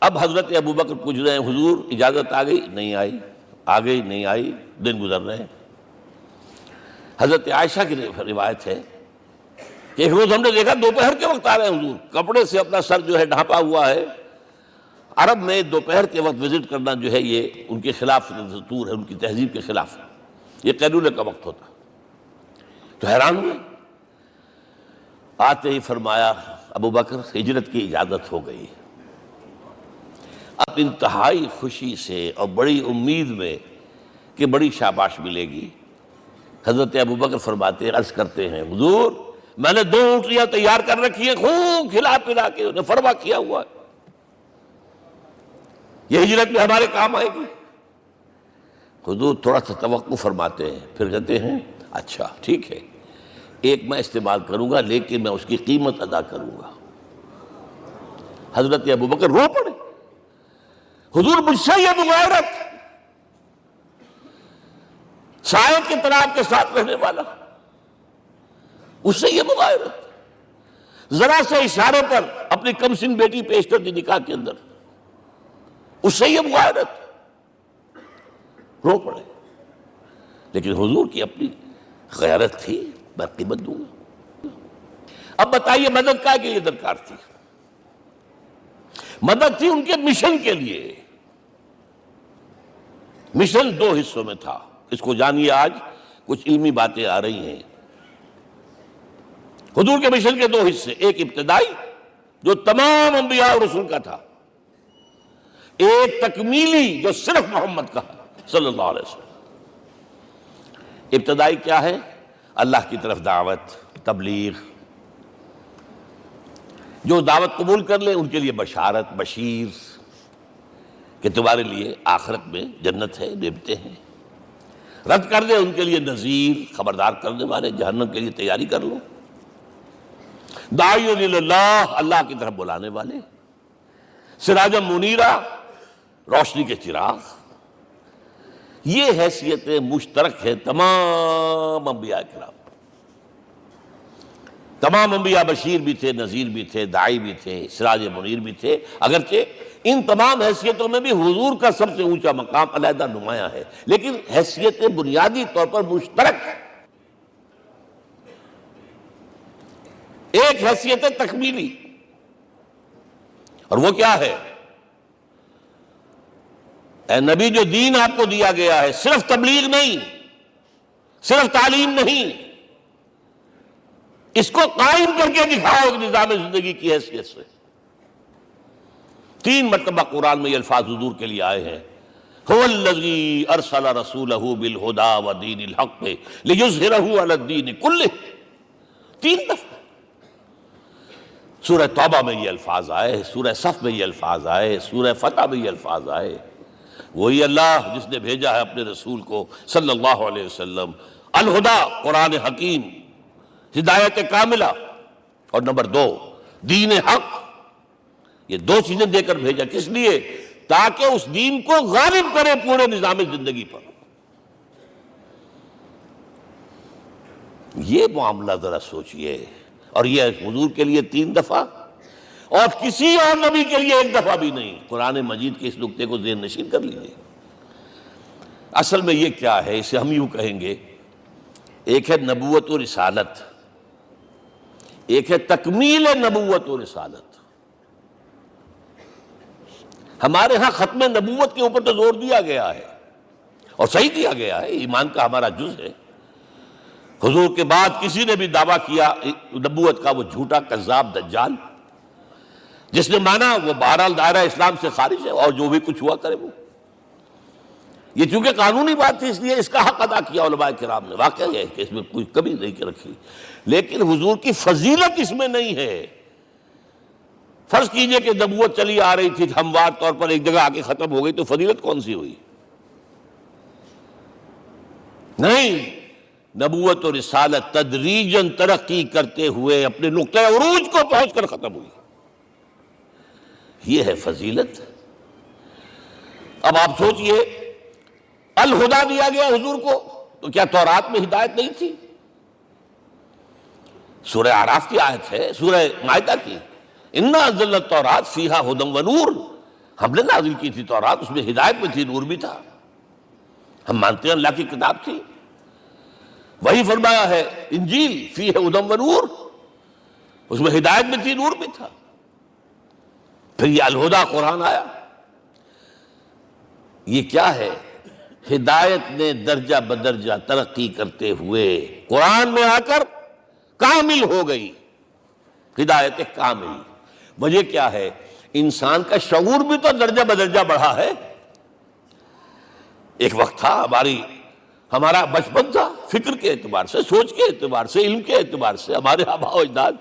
اب حضرت ابوبکر پوچھ رہے ہیں حضور اجازت آ گئی؟ نہیں آئی، آ گئی نہیں آئی، دن گزر رہے ہیں۔ حضرت عائشہ کی روایت ہے کہ ایک روز ہم نے دیکھا دوپہر کے وقت آ رہے ہیں حضور، کپڑے سے اپنا سر جو ہے ڈھانپا ہوا ہے۔ عرب میں دوپہر کے وقت وزٹ کرنا جو ہے یہ ان کے خلاف دستور ہے، ان کی تہذیب کے خلاف ہے، یہ قیلولے کا وقت ہوتا۔ تو حیران ہوئے، آتے ہی فرمایا ابوبکر ہجرت کی اجازت ہو گئی۔ اب انتہائی خوشی سے اور بڑی امید میں کہ بڑی شاباش ملے گی، حضرت ابوبکر فرماتے ہیں، عرض کرتے ہیں حضور میں نے 2 اونٹیاں تیار کر رکھی ہیں، خوب کھلا پلا کے انہیں فرما کیا ہوا ہے، یہ ہجرت میں ہمارے کام آئے گی۔ حضور تھوڑا سا توقع فرماتے ہیں، پھر کہتے ہیں اچھا ٹھیک ہے، ایک میں استعمال کروں گا لیکن میں اس کی قیمت ادا کروں گا۔ حضرت ابوبکر رو پڑے، حضور مجھ سے یہ مغایرت، سائے کے تناب کے ساتھ رہنے والا، اس سے یہ مغایرت، ذرا سے اشارے پر اپنی کم سن بیٹی پیش کر دی نکاح کے اندر، اس سے یہ مغایرت، رو پڑے۔ لیکن حضور کی اپنی غیرت تھی، میں قیمت دوں گا۔ اب بتائیے مدد کا کے لیے درکار تھی؟ مدد تھی ان کے مشن کے لیے۔ مشن 2 حصوں میں تھا، اس کو جانیے، آج کچھ علمی باتیں آ رہی ہیں۔ حضور کے مشن کے 2 حصے، ایک ابتدائی جو تمام انبیاء اور رسول کا تھا، ایک تکمیلی جو صرف محمد کا صلی اللہ علیہ وسلم۔ ابتدائی کیا ہے؟ اللہ کی طرف دعوت، تبلیغ۔ جو دعوت قبول کر لیں ان کے لیے بشارت، بشیر کہ تمہارے لیے آخرت میں جنت ہے، نعمتیں ہیں۔ رد کر دیں ان کے لیے نذیر، خبردار کرنے والے، جہنم کے لیے تیاری کر لو۔ داعی اللہ، اللہ کی طرف بلانے والے، سراجا منیرا، روشنی کے چراغ۔ یہ حیثیتیں مشترک ہیں تمام انبیاء کرام۔ تمام انبیاء بشیر بھی تھے، نذیر بھی تھے، داعی بھی تھے، سراج منیر بھی تھے، اگرچہ ان تمام حیثیتوں میں بھی حضور کا سب سے اونچا مقام علیحدہ نمایاں ہے، لیکن حیثیتیں بنیادی طور پر مشترک۔ ایک حیثیت تکمیلی، اور وہ کیا ہے؟ اے نبی، جو دین آپ کو دیا گیا ہے صرف تبلیغ نہیں، صرف تعلیم نہیں، اس کو قائم کر کے دکھاؤ ایک نظام زندگی کی حیثیت سے۔ 3 مرتبہ قرآن میں یہ الفاظ حضور کے لیے آئے ہیں، هو الذی ارسل رسولہ بالہدی ودین الحق لیظہرہ علی الدین کلہ۔ 3 دفعہ سورہ توبہ میں یہ الفاظ آئے، سورہ صف میں یہ الفاظ آئے، سورہ فتح میں یہ الفاظ آئے۔ وہی اللہ جس نے بھیجا ہے اپنے رسول کو صلی اللہ علیہ وسلم، الہدا، قرآن حکیم، ہدایت کاملہ، اور نمبر 2 دین حق۔ یہ 2 چیزیں دے کر بھیجا، کس لیے؟ تاکہ اس دین کو غالب کرے پورے نظام زندگی پر۔ یہ معاملہ ذرا سوچئے، اور یہ حضور کے لیے 3 دفعہ، اور کسی اور نبی کے لیے 1 دفعہ بھی نہیں۔ قرآن مجید کے اس نقطے کو ذہن نشین کر لیجیے۔ اصل میں یہ کیا ہے؟ اسے ہم یوں کہیں گے، ایک ہے نبوت و رسالت، ایک ہے تکمیل نبوت و رسالت۔ ہمارے ہاں ختم نبوت کے اوپر تو زور دیا گیا ہے، اور صحیح دیا گیا ہے، ایمان کا ہمارا جز ہے۔ حضور کے بعد کسی نے بھی دعویٰ کیا نبوت کا، وہ جھوٹا کذاب دجال، جس نے مانا وہ بہرحال دائرہ اسلام سے خارج ہے، اور جو بھی کچھ ہوا کرے وہ۔ یہ چونکہ قانونی بات تھی، اس لیے اس کا حق ادا کیا علماء کرام نے۔ واقعہ یہ ہے کہ اس میں کوئی کمی نہیں رکھی، لیکن حضور کی فضیلت اس میں نہیں ہے۔ فرض کیجئے کہ نبوت چلی آ رہی تھی ہموار طور پر، ایک جگہ آ کے ختم ہو گئی، تو فضیلت کون سی ہوئی؟ نہیں، نبوت و رسالت تدریجاً ترقی کرتے ہوئے اپنے نقطۂ عروج کو پہنچ کر ختم ہوئی۔ یہ ہے فضیلت۔ اب آپ سوچئے، الہدا دیا گیا حضور کو، تو کیا تورات میں ہدایت نہیں تھی؟ سورہ اعراف کی آیت ہے، سورہ مائدہ کی، انا انزلنا التوراۃ فیہا ھدی ونور۔ ہم نے نازل کی تھی تورات، اس میں ہدایت بھی تھی، نور بھی تھا۔ ہم مانتے ہیں اللہ کی کتاب تھی۔ وہی فرمایا ہے انجیل فیہ ھدی ونور، اس میں ہدایت بھی تھی، نور بھی تھا۔ پھر یہ الہدا قرآن آیا۔ یہ کیا ہے؟ ہدایت نے درجہ بدرجہ ترقی کرتے ہوئے قرآن میں آ کر کامل ہو گئی، ہدایت کامل۔ وجہ کیا ہے؟ انسان کا شعور بھی تو درجہ بدرجہ بڑھا ہے۔ ایک وقت تھا ہمارا بچپن تھا، فکر کے اعتبار سے، سوچ کے اعتبار سے، علم کے اعتبار سے، ہمارے آباء و اجداد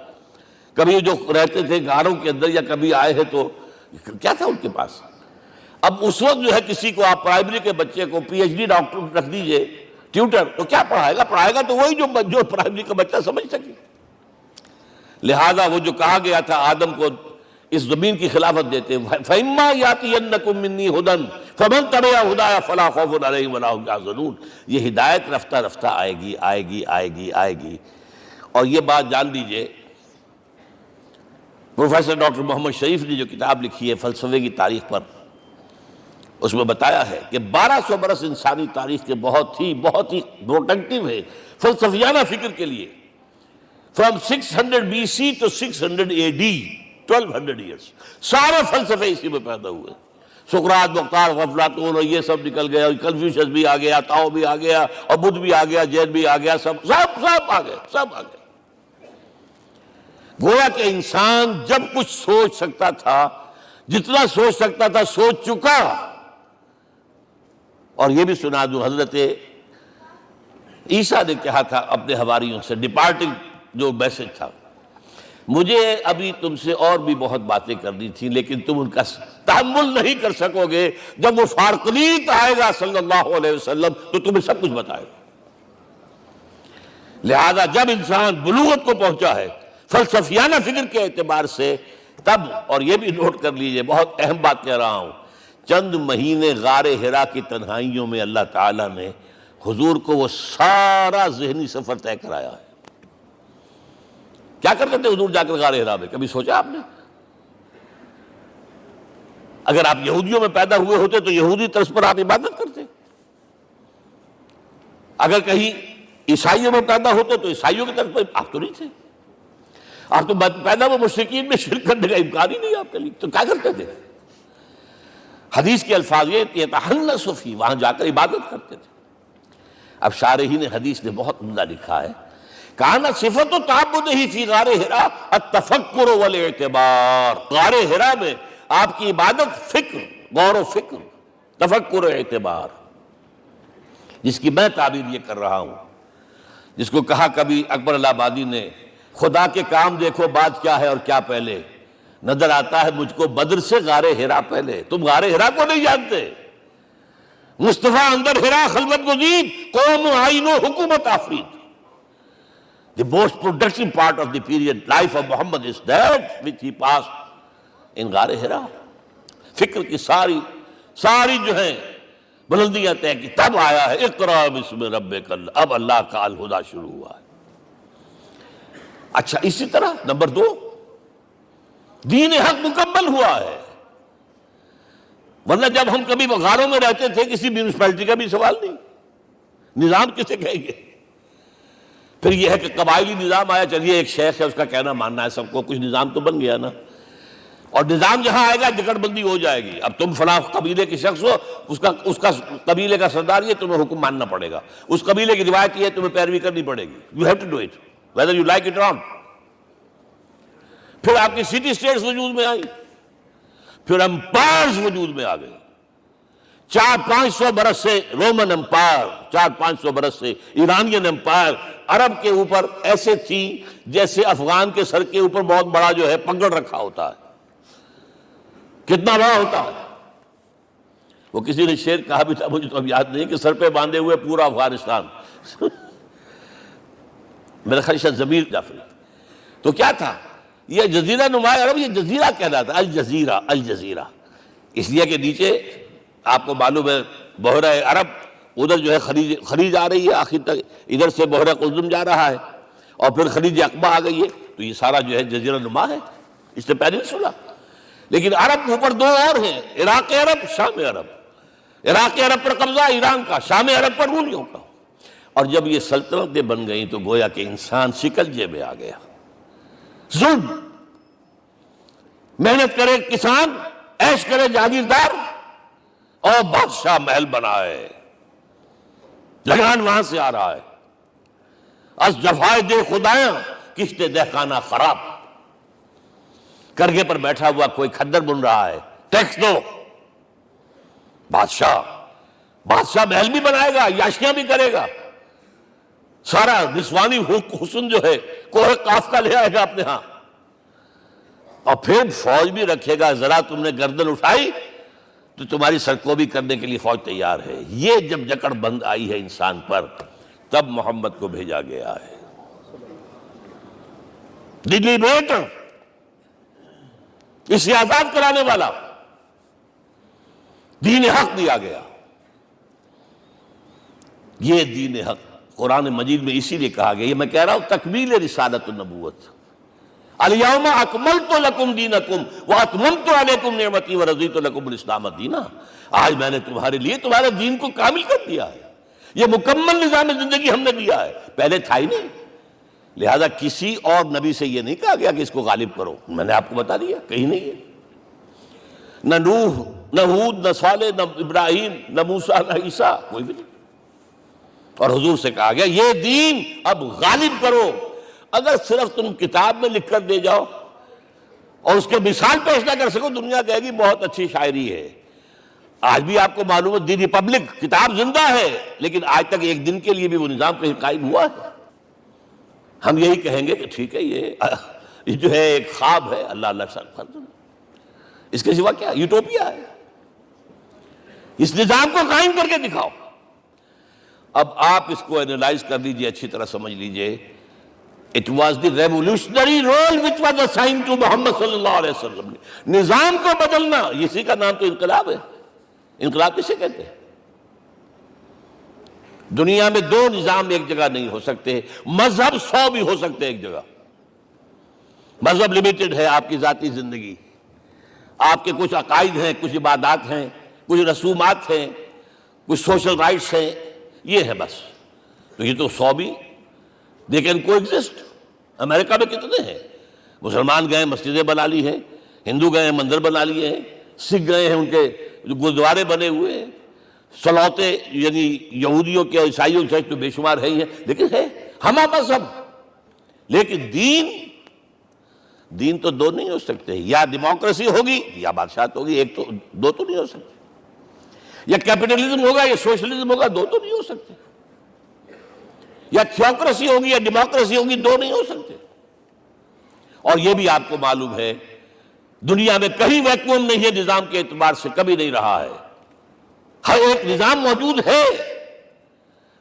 کبھی جو رہتے تھے غاروں کے اندر یا کبھی آئے ہیں تو کیا تھا ان کے پاس؟ اب اس وقت جو ہے کسی کو آپ پرائمری کے بچے کو پی ایچ ڈی ڈاکٹر رکھ دیجئے ٹیوٹر، تو کیا پڑھائے گا تو وہی جو پرائمری کا بچہ سمجھ سکے۔ لہذا وہ جو کہا گیا تھا آدم کو اس زمین کی خلافت دیتے، فَإِمَّا يَأْتِيَنَّكُم مِّنِّي هُدًى فَمَن تَبِعَ هُدَايَ فَلَا خَوْفٌ عَلَيْهِمْ وَلَا هُمْ يَحْزَنُونَ۔ یہ ہدایت رفتہ رفتہ آئے گی، آئے گی، آئے گی، آئے گی۔ اور یہ بات جان لیجئے، پروفیسر ڈاکٹر محمد شریف نے جو کتاب لکھی ہے فلسفے کی تاریخ پر، اس میں بتایا ہے کہ 1200 برس انسانی تاریخ کے بہت ہی پروڈکٹیو ہے فلسفیانہ فکر کے لیے۔ From 600 BC to 600 AD، 1200 years، سارے فلسفے اسی میں پیدا ہوئے۔ سقراط، مختار، افلاطون اور یہ سب نکل گئے، کنفیوشس بھی آ گیا، تاؤ بھی آ گیا، اور بدھ بھی آ گیا، جین بھی آ گیا، سب آ گئے۔ گویا کہ انسان جب کچھ سوچ سکتا تھا، جتنا سوچ سکتا تھا سوچ چکا، اور یہ بھی سنا دوں، حضرت عیسیٰ نے کہا تھا اپنے حواریوں سے، ڈپارٹنگ جو میسج تھا، مجھے ابھی تم سے اور بھی بہت باتیں کرنی تھی لیکن تم ان کا تحمل نہیں کر سکو گے، جب وہ فارقلیت آئے گا صلی اللہ علیہ وسلم تو تمہیں سب کچھ بتائے گا۔ لہذا جب انسان بلوغت کو پہنچا ہے فلسفیانہ فکر کے اعتبار سے، تب، اور یہ بھی نوٹ کر لیجئے، بہت اہم بات کہہ رہا ہوں، چند مہینے غار حرا کی تنہائیوں میں اللہ تعالیٰ نے حضور کو وہ سارا ذہنی سفر طے کرایا ہے۔ کیا کرتے تھے حضور جا کر غار حرا میں؟ کبھی سوچا آپ نے؟ اگر آپ یہودیوں میں پیدا ہوئے ہوتے تو یہودی طرز پر آپ عبادت کرتے، اگر کہیں عیسائیوں میں پیدا ہوتے تو عیسائیوں کی طرف پر آپ تو نہیں تھے، آپ تو پیدا وہ مشرکین میں شرک کرنے کا امکان ہی نہیں آپ کے لیے، تو کیا کرتے تھے؟ حدیث کے الفاظ یہ یتحنس فی، وہاں جا کر عبادت کرتے تھے۔ اب شارحین حدیث نے بہت عمدہ لکھا ہے، کان صفت تعبدہ فی غار حرا التفکر والاعتبار، غار حرا میں آپ کی عبادت فکر، غور و فکر، تفکر و اعتبار، جس کی میں تعبیر یہ کر رہا ہوں، جس کو کہا کبھی اکبر الہ آبادی نے، خدا کے کام دیکھو بعد کیا ہے اور کیا پہلے، نظر آتا ہے مجھ کو بدر سے غار حرا پہلے۔ تم غار حرا کو نہیں جانتے، مصطفیٰ اندر حرا خلوت گزید، قوم آئین و حکومت آفرید۔ The most productive part of the period life of Muhammad is that which he passed in غار حرا۔ فکر کی ساری جو ہیں بلندیاں طے کی، تب آیا ہے اقرا بسم ربک، اب اللہ کا الہدیٰ شروع ہوا ہے۔ اچھا، اسی طرح نمبر 2، دین حق مکمل ہوا ہے، ورنہ جب ہم کبھی غاروں میں رہتے تھے کسی میونسپلٹی کا بھی سوال نہیں، نظام کسے کہیں گے؟ پھر یہ ہے کہ قبائلی نظام آیا، چلیے ایک شیخ ہے اس کا کہنا ماننا ہے سب کو، کچھ نظام تو بن گیا نا، اور نظام جہاں آئے گا جکڑ بندی ہو جائے گی، اب تم فلاں قبیلے کے شخص ہو، اس کا قبیلے کا سردار یہ، تمہیں حکم ماننا پڑے گا، اس قبیلے کی روایت یہ تمہیں پیروی کرنی پڑے گی، you have to do it whether you like it or not۔ پھر آپ کی سٹی اسٹیٹس وجود میں آئی، پھر امپائرز وجود میں آ گئے، 400-500 برس سے رومن امپائر، 400-500 برس سے ایرانین امپائر عرب کے اوپر ایسے تھی جیسے افغان کے سر کے اوپر بہت بڑا جو ہے پگڑ رکھا ہوتا ہے، کتنا بڑا ہوتا ہے۔ وہ کسی نے شعر کہا بھی تھا، مجھے تو اب یاد نہیں، کہ سر پہ باندھے ہوئے پورا افغانستان، میرا خیال ہے ضمیر جعفری۔ تو کیا تھا یہ جزیرہ نما عرب، یہ جزیرہ کہلاتا ہے، الجزیرہ، الجزیرہ، اس لیے کہ نیچے آپ کو معلوم ہے بحیرہ عرب، ادھر جو ہے خلیج آ رہی ہے آخر تک، ادھر سے بحیرہ قلزم جا رہا ہے، اور پھر خلیج عقبہ آ گئی ہے، تو یہ سارا جو ہے جزیرہ نما ہے، اس سے پیننسولا۔ لیکن عرب اوپر 2 اور ہیں، عراق عرب، شام عرب۔ عراق عرب پر قبضہ ایران کا، شام عرب پر رومیوں کا۔ اور جب یہ سلطنتیں بن گئیں تو گویا کہ انسان شکنجے میں آ گیا، ظلم، محنت کرے کسان، عیش کرے جاگیردار، اور بادشاہ محل بنائے، لگان وہاں سے آ رہا ہے، از جفائے دے خدایاں کشتے دہقانہ خراب، کرگے پر بیٹھا ہوا کوئی کھدر بن رہا ہے، ٹیکس دو، بادشاہ محل بھی بنائے گا، یاشیاں بھی کرے گا، سارا نسوانی حسن جو ہے کوہ قاف کا لے آئے گا اپنے ہاں، اور پھر فوج بھی رکھے گا، ذرا تم نے گردن اٹھائی تو تمہاری سرکوبی کرنے کے لیے فوج تیار ہے۔ یہ جب جکڑ بند آئی ہے انسان پر، تب محمد کو بھیجا گیا ہے، دلی بیٹر، اسے آزاد کرانے والا، دین حق دیا گیا۔ یہ دین حق قرآن مجید میں اسی لیے کہا گیا، یہ میں کہہ رہا ہوں تکمیل رسالت النبوت، الیوم اکملت لکم دینکم واتممت علیکم نعمتی ورضیت لکم الاسلام دینا، آج میں نے تمہارے لیے تمہارے دین کو کامل کر دیا ہے، یہ مکمل نظام زندگی ہم نے دیا ہے، پہلے تھا ہی نہیں۔ لہذا کسی اور نبی سے یہ نہیں کہا گیا کہ اس کو غالب کرو، میں نے آپ کو بتا دیا کہیں نہیں ہے، نہ نوح، نہ ہود، نہ صالح، نہ ابراہیم، نہ موسیٰ، نہ عیسیٰ، کوئی بھی نہیں۔ اور حضور سے کہا گیا یہ دین اب غالب کرو۔ اگر صرف تم کتاب میں لکھ کر دے جاؤ اور اس کے مثال پیش نہ کر سکو، دنیا کہے گی بہت اچھی شاعری ہے، آج بھی آپ کو معلوم ہے دی ریپبلک کتاب زندہ ہے، لیکن آج تک ایک دن کے لیے بھی وہ نظام کہیں قائم ہوا ہے؟ ہم یہی کہیں گے کہ ٹھیک ہے، یہ جو ہے ایک خواب ہے، اللہ اللہ فرض، اس کے سوا کیا یوٹوپیا ہے؟ اس نظام کو قائم کر کے دکھاؤ۔ اب آپ اس کو اینالائز کر لیجئے، اچھی طرح سمجھ لیجئے۔ It was the revolutionary role which was assigned to محمد صلی اللہ علیہ وسلم۔ نظام کو بدلنا، اسی کا نام تو انقلاب ہے۔ انقلاب کسے کہتے ہیں؟ دنیا میں دو نظام ایک جگہ نہیں ہو سکتے، مذہب 100 بھی ہو سکتے ایک جگہ۔ مذہب لمیٹڈ ہے، آپ کی ذاتی زندگی، آپ کے کچھ عقائد ہیں، کچھ عبادات ہیں، کچھ رسومات ہیں، کچھ سوشل رائٹس ہیں، یہ ہے بس۔ تو یہ تو 100 بھی they can coexist۔ امریکہ میں کتنے ہیں؟ مسلمان گئے مسجدیں بنا لی ہیں، ہندو گئے مندر بنا لیے ہیں، سکھ گئے ہیں ان کے گردوارے بنے ہوئے ہیں، صلواتیں یعنی یہودیوں کے اور عیسائیوں کے تو بے شمار ہے ہی ہیں، لیکن ہے ہم مذہب۔ لیکن دین تو دو نہیں ہو سکتے، یا ڈیموکریسی ہوگی یا بادشاہت ہوگی، ایک تو دو تو نہیں ہو سکتے، یا کیپٹلزم ہوگا یا سوشلزم ہوگا، دو تو نہیں ہو سکتے، یا تھیوکریسی ہوگی یا ڈیموکریسی ہوگی، دو نہیں ہو سکتے۔ اور یہ بھی آپ کو معلوم ہے دنیا میں کہیں ویکیوم نہیں ہے نظام کے اعتبار سے، کبھی نہیں رہا ہے، ہر ایک نظام موجود ہے۔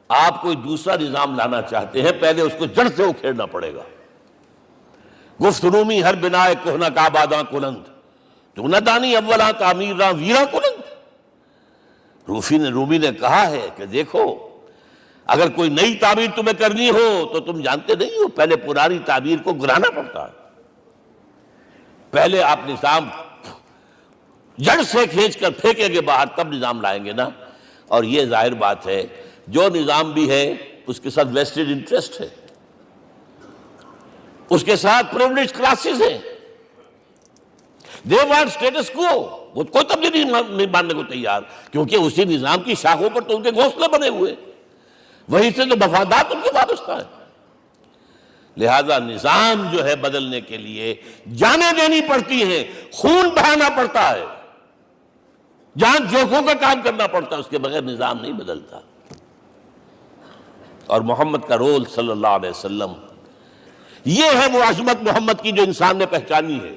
آپ کوئی دوسرا نظام لانا چاہتے ہیں، پہلے اس کو جڑ سے اکھیڑنا پڑے گا۔ گفت رومی ہر بنائے کہنہ کعباداں کنند، تو نہ دانی اولاں تعمیر راں ویراں کنند۔ رومی نے کہا ہے کہ دیکھو، اگر کوئی نئی تعمیر تمہیں کرنی ہو تو تم جانتے نہیں ہو پہلے پرانی تعمیر کو گرانا پڑتا ہے، پہلے آپ نظام جڑ سے کھینچ کر پھینکیں گے باہر، تب نظام لائیں گے نا۔ اور یہ ظاہر بات ہے جو نظام بھی ہے اس کے ساتھ ویسٹڈ انٹرسٹ ہے، اس کے ساتھ پریولیجڈ کلاسز ہیں، دے وانٹ اسٹیٹس کو، وہ کوئی تبدیلی نہیں ماننے کو تیار، کیونکہ اسی نظام کی شاخوں پر تو ان کے گھونسلے بنے ہوئے، وہیں سے تو مفادات ان کے وابستہ ہے۔ لہذا نظام جو ہے بدلنے کے لیے جانیں دینی پڑتی ہیں، خون بہانا پڑتا ہے، جان جوکھوں کا کام کرنا پڑتا ہے، اس کے بغیر نظام نہیں بدلتا۔ اور محمد کا رول صلی اللہ علیہ وسلم، یہ ہے وہ عظمت محمد کی جو انسان نے پہچانی ہے۔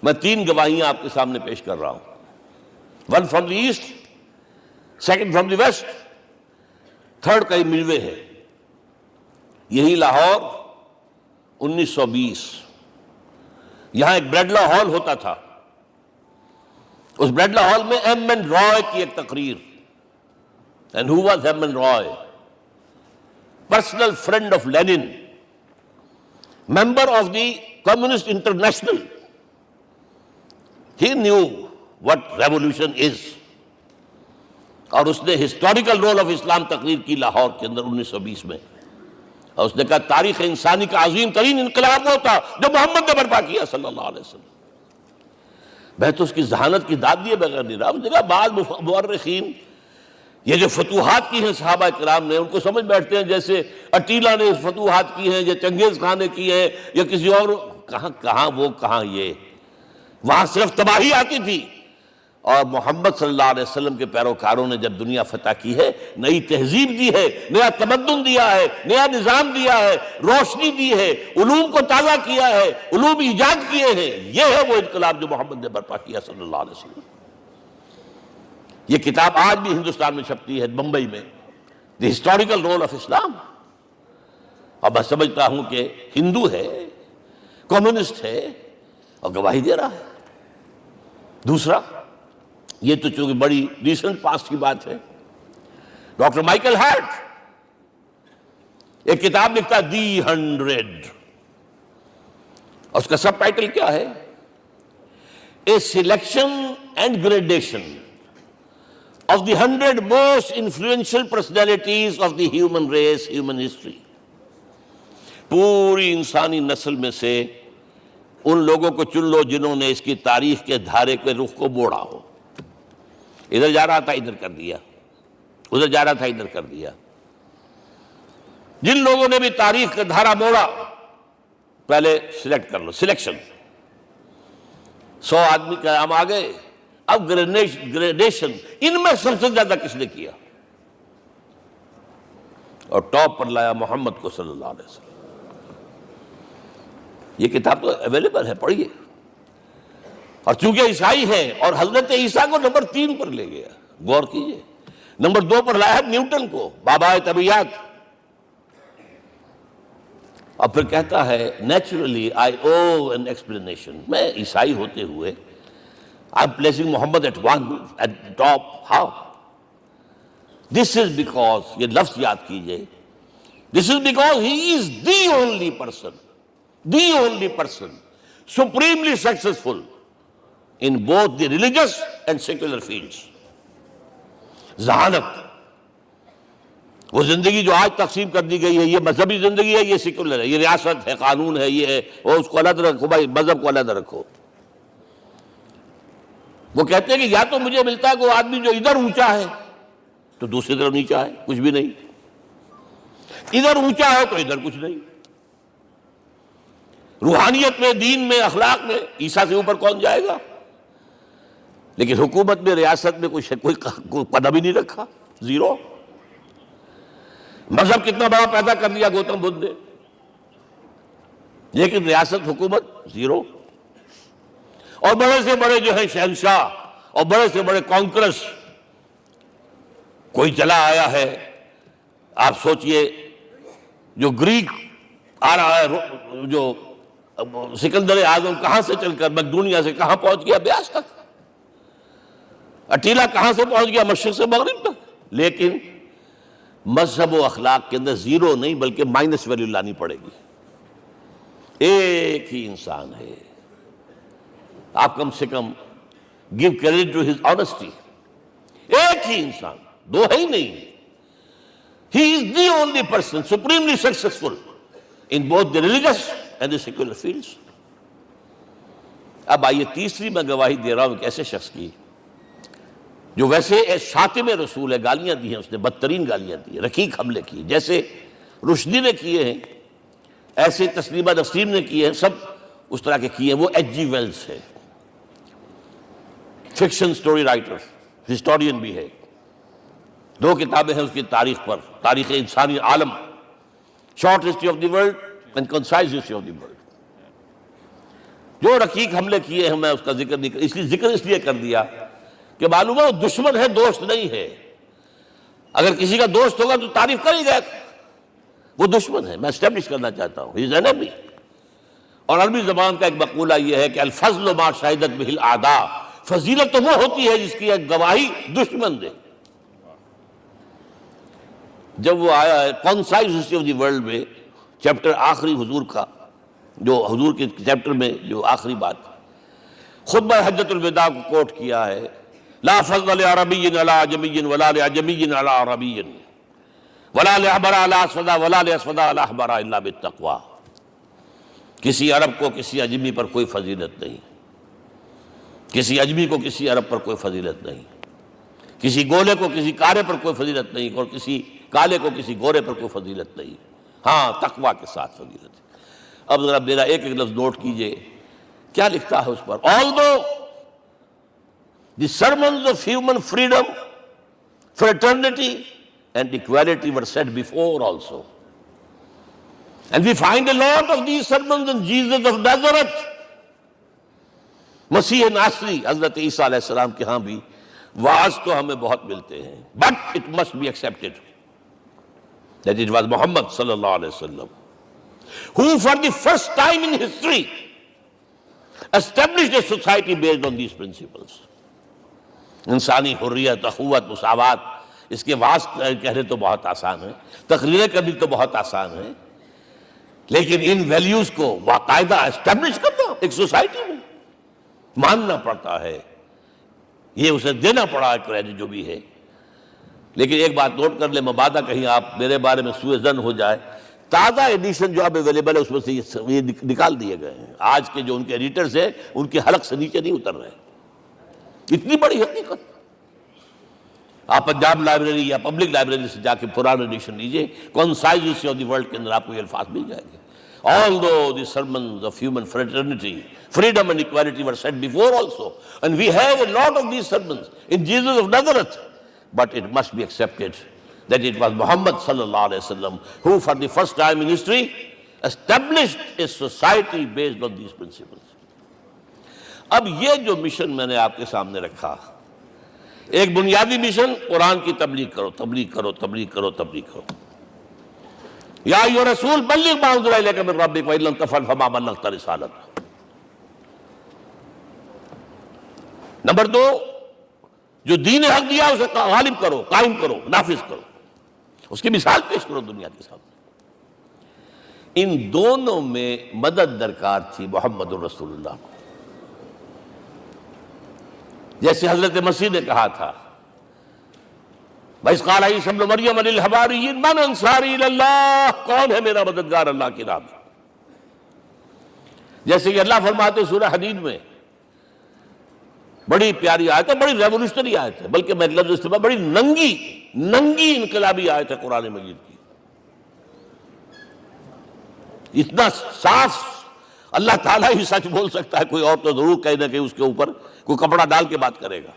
میں 3 گواہیاں آپ کے سامنے پیش کر رہا ہوں، 1 from the east, 2 from the west, 3 کئی ملوے ہے۔ یہی لاہور 1920، یہاں ایک بریڈلا ہال ہوتا تھا، اس بریڈلا ہال میں ایم این رائے کی ایک تقریر۔ And who was M N Roy? Personal friend of Lenin, member of the Communist International. He knew what revolution is، اور اس نے ہسٹوریکل رول آف اسلام تقریر کی لاہور کے اندر 1920 میں، اور اس نے کہا تاریخ انسانی کا عظیم ترین انقلاب وہ تھا جو محمد نے برپا کیا صلی اللہ علیہ وسلم۔ میں تو اس کی ذہانت کی داد دیے بغیر نہیں رہا۔ اس نے کہا بعض مورخین یہ جو فتوحات کی ہیں صحابہ کرام نے، ان کو سمجھ بیٹھتے ہیں جیسے اٹیلا نے فتوحات کی ہیں یا چنگیز خان نے کی ہے یا کسی اور، کہاں وہ کہاں یہ، وہاں صرف تباہی آتی تھی، اور محمد صلی اللہ علیہ وسلم کے پیروکاروں نے جب دنیا فتح کی ہے، نئی تہذیب دی ہے، نیا تمدن دیا ہے، نیا نظام دیا ہے، روشنی دی ہے، علوم کو تازہ کیا ہے، علوم ایجاد کیے ہیں۔ یہ ہے وہ انقلاب جو محمد نے برپا کیا صلی اللہ علیہ وسلم۔ یہ کتاب آج بھی ہندوستان میں چھپتی ہے، بمبئی میں، دی ہسٹوریکل رول آف اسلام۔ اور میں سمجھتا ہوں کہ ہندو ہے، کمیونسٹ ہے، اور گواہی دے رہا ہے۔ دوسرا، یہ تو چونکہ بڑی ریسنٹ پاسٹ کی بات ہے، ڈاکٹر مائیکل ہارٹ ایک کتاب لکھتا دی 100، اور اس کا سب ٹائٹل کیا ہے؟ A selection and gradation of the 100 most influential personalities of the human race, human history. پوری انسانی نسل میں سے ان لوگوں کو چن لو جنہوں نے اس کی تاریخ کے دھارے کے رخ کو موڑا ہو، ادھر جا رہا تھا ادھر کر دیا، ادھر جا رہا تھا ادھر کر دیا۔ جن لوگوں نے بھی تاریخ کا دھارا موڑا، پہلے سلیکٹ کر لو، سلیکشن۔ 100 آدمی کا نام آ گئے، اب گریڈیشن ان میں سب سے زیادہ کس نے کیا؟ اور ٹاپ پر لایا محمد کو صلی اللہ علیہ وسلم۔ یہ کتاب تو اویلیبل ہے، پڑھیے۔ اور چونکہ عیسائی ہے اور حضرت عیسیٰ کو نمبر 3 پر لے گیا، غور کیجئے۔ نمبر 2 پر لایا نیوٹن کو، بابا طبیعت، اور پھر کہتا ہے naturally I owe an explanation, میں عیسائی ہوتے ہوئے I am placing Muhammad at one at top, how? This is because, یہ لفظ یاد کیجئے، this is because he is the only person supremely successful in both the religious and secular fields۔ ذہانت، وہ زندگی جو آج تقسیم کر دی گئی ہے، یہ مذہبی زندگی ہے، یہ سیکولر ہے، یہ ریاست ہے، قانون ہے، یہ ہے، اور اس کو علیحدہ رکھو بھائی، مذہب کو علیحدہ رکھو۔ وہ کہتے ہیں کہ یا تو مجھے ملتا ہے کہ وہ آدمی جو ادھر اونچا ہے تو دوسری طرف نیچا ہے، کچھ بھی نہیں، ادھر اونچا ہے تو ادھر کچھ نہیں۔ روحانیت میں، دین میں، اخلاق میں عیسیٰ سے اوپر کون جائے گا؟ لیکن حکومت میں، ریاست میں کوئی قدم ہی نہیں رکھا، زیرو۔ مذہب کتنا بڑا پیدا کر دیا گوتم بدھ نے، لیکن ریاست، حکومت زیرو۔ اور بڑے سے بڑے جو ہیں شہنشاہ اور بڑے سے بڑے کانکرس، کوئی چلا آیا ہے، آپ سوچئے جو گریک آ رہا ہے، جو سکندر اعظم کہاں سے چل کر مقدونیہ سے کہاں پہنچ گیا؟ بیاس تک۔ اٹیلا کہاں سے پہنچ گیا؟ مشرق سے مغرب تک۔ لیکن مذہب و اخلاق کے اندر زیرو نہیں بلکہ مائنس ویلیو لانی پڑے گی۔ ایک ہی انسان ہے، آپ کم سے کم give credit to his honesty۔ ایک ہی انسان، دو ہے ہی نہیں۔ He is the only person supremely successful in both the religious and the secular fields۔ اب آئیے تیسری میں گواہی دے رہا ہوں ایک ایسے شخص کی جو ویسے شاتم رسول ہے، گالیاں دی ہیں اس نے، بدترین گالیاں دی ہیں، رقیق حملے کیے، جیسے رشدی نے کیے ہیں، ایسے تسلیمہ نسرین نے کیے ہیں، سب اس طرح کے کیے ہیں۔ وہ ایچ جی ویلز ہے، فکشن سٹوری رائٹر، ہسٹورین بھی ہے، 2 کتابیں ہیں اس کی تاریخ پر، تاریخ انسانی عالم، short history of the world and concise history of the world. جو رقیق حملے کیے ہیں میں اس کا ذکر نہیں، اس لیے کر دیا کہ معلوم ہے وہ دشمن ہے، دوست نہیں ہے۔ اگر کسی کا دوست ہوگا تو تعریف کر ہی گئے، وہ دشمن ہے، میں اسٹیبلش کرنا چاہتا ہوں، ہی از انیمی۔ اور عربی زبان کا ایک مقولہ یہ ہے کہ الفضل ما شہدت بہ الاعداء، فضیلت تو وہ ہوتی ہے جس کی گواہی دشمن دے۔ جب وہ آیا ہے concise history of the world میں، چیپٹر آخری حضور کا، جو حضور کے چیپٹر میں جو آخری بات خطبہ حجۃ الوداع کو کوٹ کیا ہے، لا فضل لعربی علی عجمی ولا لعجمی علی عربی ولا لأحمر علی اسود ولا لأسود علی احمر الا بالتقوی۔ کسی عرب کو کسی عجمی پر کوئی فضیلت نہیں، کسی عجمی کو کسی عرب پر کوئی فضیلت نہیں، کسی گولے کو کسی کارے پر کوئی فضیلت نہیں، اور کسی کالے کو کسی گورے پر کوئی فضیلت نہیں، ہاں تقوی کے ساتھ فضیلت ہے۔ اب ذرا میرا ایک ایک لفظ نوٹ کیجئے، کیا لکھتا ہے اس پر؟ Although the sermons of human freedom, fraternity and equality were said before also, and we find a lot of these sermons in Jesus of Nazareth، مسیح ناصری حضرت عیسیٰ علیہ السلام کے ہاں بھی وعظ تو ہمیں بہت ملتے ہیں، but it must be accepted that it was Muhammad صلی اللہ علیہ وسلم who for the first time in history established a society based on these principles۔ انسانی حریت، اخوت، مساوات، اس کے وعظ کہنے تو بہت آسان ہے، تقریریں کرنی تو بہت آسان ہے، لیکن ان ویلیوز کو باقاعدہ اسٹیبلش کرنا ایک سوسائٹی میں ماننا پڑتا ہے، یہ اسے دینا پڑا ہے کریڈٹ جو بھی ہے۔ لیکن ایک بات نوٹ کر لیں، مبادہ کہیں آپ میرے بارے میں سوء ظن ہو جائے، تازہ ایڈیشن جو اب اویلیبل ہے اس میں سے یہ نکال دیے گئے ہیں، آج کے جو ان کے ایڈیٹرز ہیں ان کے حلق سے نیچے نہیں اتر رہے، اتنی بڑی حقیقت۔ آپ پنجاب لائبریری یا پبلک لائبریری سے جا کے پرانا ایڈیشن لیجئے، concise history of the world کے اندر آپ کو یہ الفاظ مل جائیں گے۔ Although the sermons of human fraternity, freedom and equality were said before also, and we have a lot of these sermons in Jesus of Nazareth, but it must be accepted that it was Muhammad sallallahu alaihi wasallam who for the first time in history established a society based on these principles. اب یہ جو mission میں نے آپ کے سامنے رکھا، ایک بنیادی مشن قرآن کی تبلیغ کرو، تبلیغ کرو، تبلیغ کرو، تبلیغ کرو. یا ایھا رسول بلغ ما انزل الیک من ربک وان لم تفعل فما بلغت رسالتہ. نمبر 2، جو دین حق دیا اسے غالب کرو، قائم کرو، نافذ کرو، اس کی مثال پیش کرو دنیا کے سامنے. ان دونوں میں مدد درکار تھی محمد الرسول اللہ کو. جیسے حضرت مسیح نے کہا تھا، وَإِذْ قَالَ عِيسَىٰ ابْنُ مَرْيَمَ لِلْحَوَارِيِّينَ مَنْ أَنصَارِي إِلَى اللَّهِ، کون ہے میرا مددگار اللہ کی راہ میں. جیسے کہ اللہ فرماتے سورہ حدید میں، بڑی پیاری آیت ہے، بڑی ریولوشنری آیت ہے، بلکہ میں لفظ استعمال بڑی ننگی انقلابی آیت ہے قرآن مجید کی. اتنا صاف اللہ تعالیٰ ہی سچ بول سکتا ہے، کوئی اور تو ضرور کہیں نہ کہیں اس کے اوپر کوئی کپڑا ڈال کے بات کرے گا.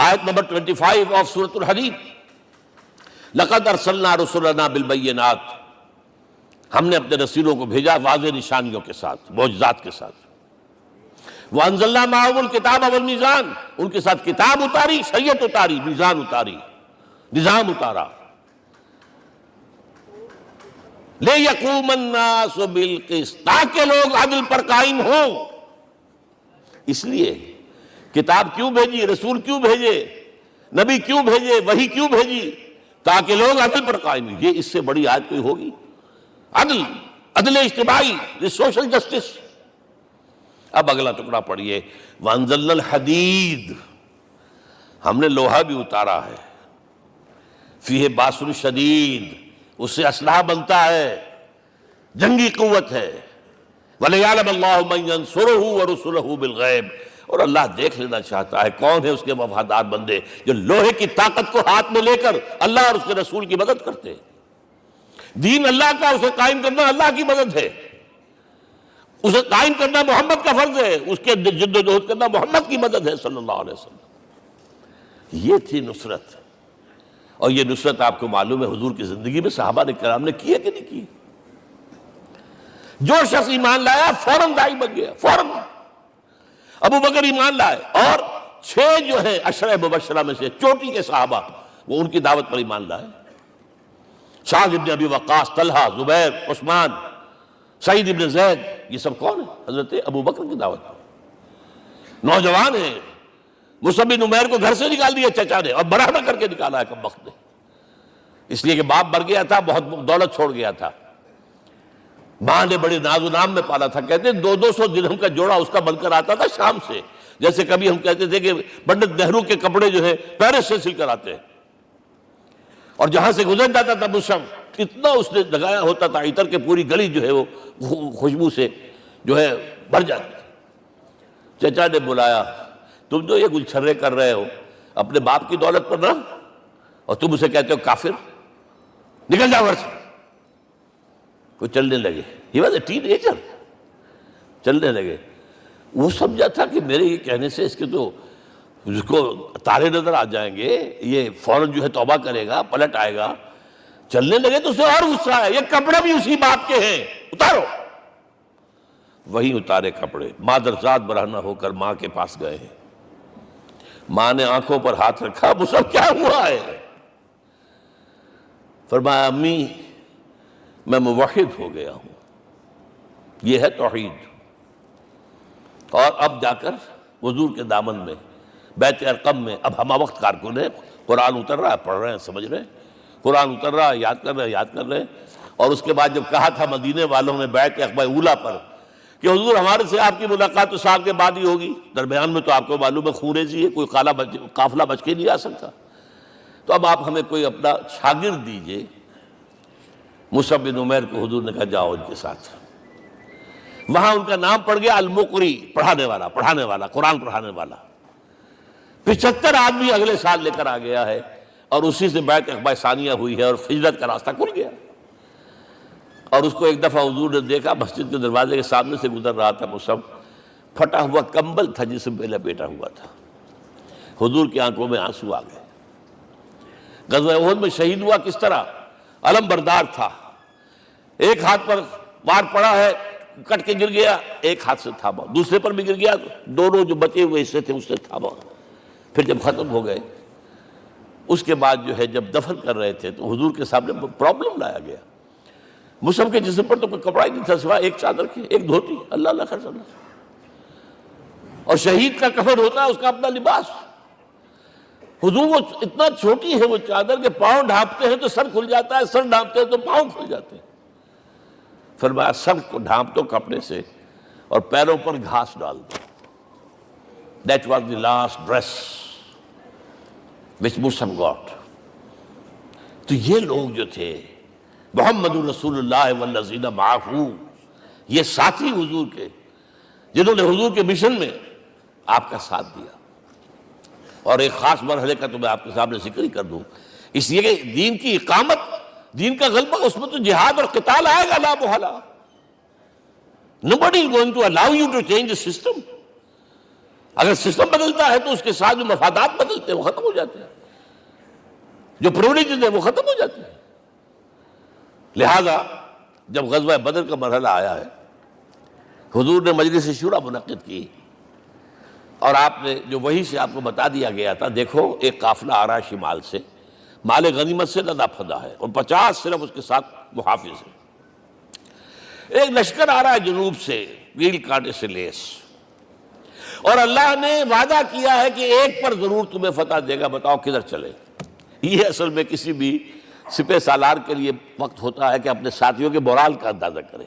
آیت نمبر 25 آف سورۃ الحدید، لقد ارسلنا رسلنا بالبینات، ہم نے اپنے رسولوں کو بھیجا واضح نشانیوں کے ساتھ، معجزات کے ساتھ. وانزلنا معهم الکتاب والمیزان، ان کے ساتھ کتاب اتاری، شریعت اتاری، میزان اتاری، نظام اتارا. لِيَقُومَ النَّاسُ بِالْقِسْطِ، تاکہ لوگ عدل پر قائم ہوں. اس لیے کتاب کیوں بھیجی، رسول کیوں بھیجے، نبی کیوں بھیجے، وحی کیوں بھیجی؟ تاکہ لوگ عدل پر قائم ہوں. یہ اس سے بڑی آیت کوئی ہوگی؟ عدل اجتماعی، سوشل جسٹس. اب اگلا ٹکڑا پڑھیے، وَأَنزَلْنَا الْحَدِيدَ، ہم نے لوہا بھی اتارا ہے، فِيهِ بَأْسٌ شَدِيدٌ، اس سے اسلحہ بنتا ہے، جنگی قوت ہے. وَلِيَعْلَمَ اللَّهُ مَن يَنصُرُهُ وَرُسُلَهُ بِالْغَيْبِ، اور اللہ دیکھ لینا چاہتا ہے کون ہے اس کے وفادار بندے جو لوہے کی طاقت کو ہاتھ میں لے کر اللہ اور اس کے رسول کی مدد کرتے ہیں. دین اللہ کا، اسے قائم کرنا اللہ کی مدد ہے، اسے قائم کرنا محمد کا فرض ہے، اس کے جد و جہد کرنا محمد کی مدد ہے صلی اللہ علیہ وسلم. یہ تھی نصرت. اور یہ نصرت آپ کو معلوم ہے حضور کی زندگی میں صحابہ نے کرام نے کی ہے کہ نہیں کی؟ جو شخص ایمان لایا فوراً داعی بن گیا، فوراً. ابو بکر ایمان لائے، اور 6 جو ہیں عشرہ مبشرہ میں سے چوٹی کے صحابہ، وہ ان کی دعوت پر ایمان لائے. سعد ابن ابی وقاص، طلحہ، زبیر، عثمان، سعید ابن زید، یہ سب کون ہیں؟ حضرت ابو بکر کی دعوت پر. نوجوان ہیں، مصعب بن عمیر کو گھر سے نکال دیا چچا نے، اور برہنہ کر کے نکالا ہے کم وقت نے، اس لیے کہ باپ مر گیا تھا، بہت دولت چھوڑ گیا تھا. ماں نے بڑے ناز و نام میں پالا تھا. کہتے ہیں 200 درہم کا جوڑا اس کا بن کر آتا تھا شام سے، جیسے کبھی ہم کہتے تھے کہ پنڈت نہرو کے کپڑے جو ہے پیرس سے سل کر آتے ہیں. اور جہاں سے گزر جاتا تھا مصعب، اتنا اس نے لگایا ہوتا تھا عطر کے پوری گلی جو ہے وہ خوشبو سے جو ہے بھر جاتی تھی. چچا نے بلایا، تم جو یہ گلچھرے کر رہے ہو اپنے باپ کی دولت پر نہ، اور تم اسے کہتے ہو کافر، نکل جاؤ گھر سے. وہ چلنے لگے. He was a teenager. چلنے لگے. وہ سمجھا تھا کہ میرے یہ کہنے سے اس کے تو اس کو تارے نظر آ جائیں گے، یہ فوراً جو ہے توبہ کرے گا، پلٹ آئے گا. چلنے لگے تو اسے اور غصہ ہے، یہ کپڑے بھی اسی باپ کے ہیں، اتارو. وہی اتارے کپڑے. مادرزاد برہنہ ہو کر ماں کے پاس گئے. ماں نے آنکھوں پر ہاتھ رکھا، مصعب کیا ہوا ہے؟ فرمایا امی میں موحد ہو گیا ہوں. یہ ہے توحید. اور اب جا کر حضور کے دامن میں بیت ارقم میں اب ہمہ وقت کارکن ہے، قرآن اتر رہا ہے، پڑھ رہے ہیں، سمجھ رہے ہیں، قرآن اتر رہا ہے، یاد کر رہے ہیں. اور اس کے بعد جب کہا تھا مدینے والوں نے بیعت عقبہ اولیٰ پر کہ حضور ہمارے سے آپ کی ملاقات تو سال کے بعد ہی ہوگی، درمیان میں تو آپ کو معلوم ہے خون ریزی ہے، کوئی قافلہ بچ کے نہیں آ سکتا، تو اب آپ ہمیں کوئی اپنا شاگرد دیجئے. مصعب بن عمیر کو حضور نے کہا جاؤ ان کے ساتھ. وہاں ان کا نام پڑ گیا المقری، پڑھانے والا، قرآن پڑھانے والا. 75 آدمی اگلے سال لے کر آ گیا ہے، اور اسی سے بیعت عقبہ ثانیہ ہوئی ہے، اور ہجرت کا راستہ کھل گیا. اور اس کو ایک دفعہ حضور نے دیکھا، مسجد کے دروازے کے سامنے سے گزر رہا تھا مصعب، پھٹا ہوا کمبل تھا جس میں لپیٹا ہوا تھا۔ حضور کی آنکھوں میں آنسو آ گئے۔ غزوہ احد میں شہید ہوا کس طرح؟ علم بردار تھا، ایک ہاتھ پر وار پڑا ہے، کٹ کے گر گیا، ایک ہاتھ سے تھاما، دوسرے پر بھی گر گیا، دونوں جو بچے ہوئے حصے تھے اس سے تھاما۔ پھر جب ختم ہو گئے، اس کے بعد جو ہے جب دفن کر رہے تھے تو حضور کے سامنے پرابلم لایا گیا۔ مصعب کے جسم پر تو کوئی کپڑا ہی نہیں تھا سوائے ایک چادر کے، ایک دھوتی، اللہ اللہ خیر اللہ۔ اور شہید کا کفن ہوتا ہے اس کا اپنا لباس۔ حضور وہ اتنا چھوٹی ہے وہ چادر کہ پاؤں ڈھانپتے ہیں تو سر کھل جاتا ہے، سر ڈھانپتے ہیں تو پاؤں کھل جاتے ہیں۔ فرمایا سر کو ڈھانپ دو کپڑے سے اور پیروں پر گھاس ڈال دو۔ That was the last dress which Musab got۔ تو یہ لوگ جو تھے محمد رسول اللہ والذین معہ، یہ ساتھی حضور کے جنہوں نے حضور کے مشن میں آپ کا ساتھ دیا۔ اور ایک خاص مرحلے کا تو میں آپ کے سامنے ذکر ہی کر دوں، اس لیے کہ دین کی اقامت، دین کا غلبہ، اس میں تو جہاد اور قتال آئے گا لا محالہ۔ Nobody is going to allow you to change the system۔ اگر سسٹم بدلتا ہے تو اس کے ساتھ جو مفادات بدلتے ہیں وہ ختم ہو جاتے ہیں، جو پرولیجز ہیں وہ ختم ہو جاتے ہیں۔ لہذا جب غزوہ بدر کا مرحلہ آیا ہے، حضور نے مجلس شورا منعقد کی، اور آپ نے جو وحی سے آپ کو بتا دیا گیا تھا، دیکھو ایک قافلہ آ رہا ہے شمال سے، مال غنیمت سے لدا پھدا ہے، اور 50 صرف اس کے ساتھ محافظ ہیں۔ ایک لشکر آ رہا ہے جنوب سے، ویل کانٹے سے لیس، اور اللہ نے وعدہ کیا ہے کہ ایک پر ضرور تمہیں فتح دے گا، بتاؤ کدھر چلے۔ یہ اصل میں کسی بھی سپہ سالار کے لیے وقت ہوتا ہے کہ اپنے ساتھیوں کے مورال کا اندازہ کرے۔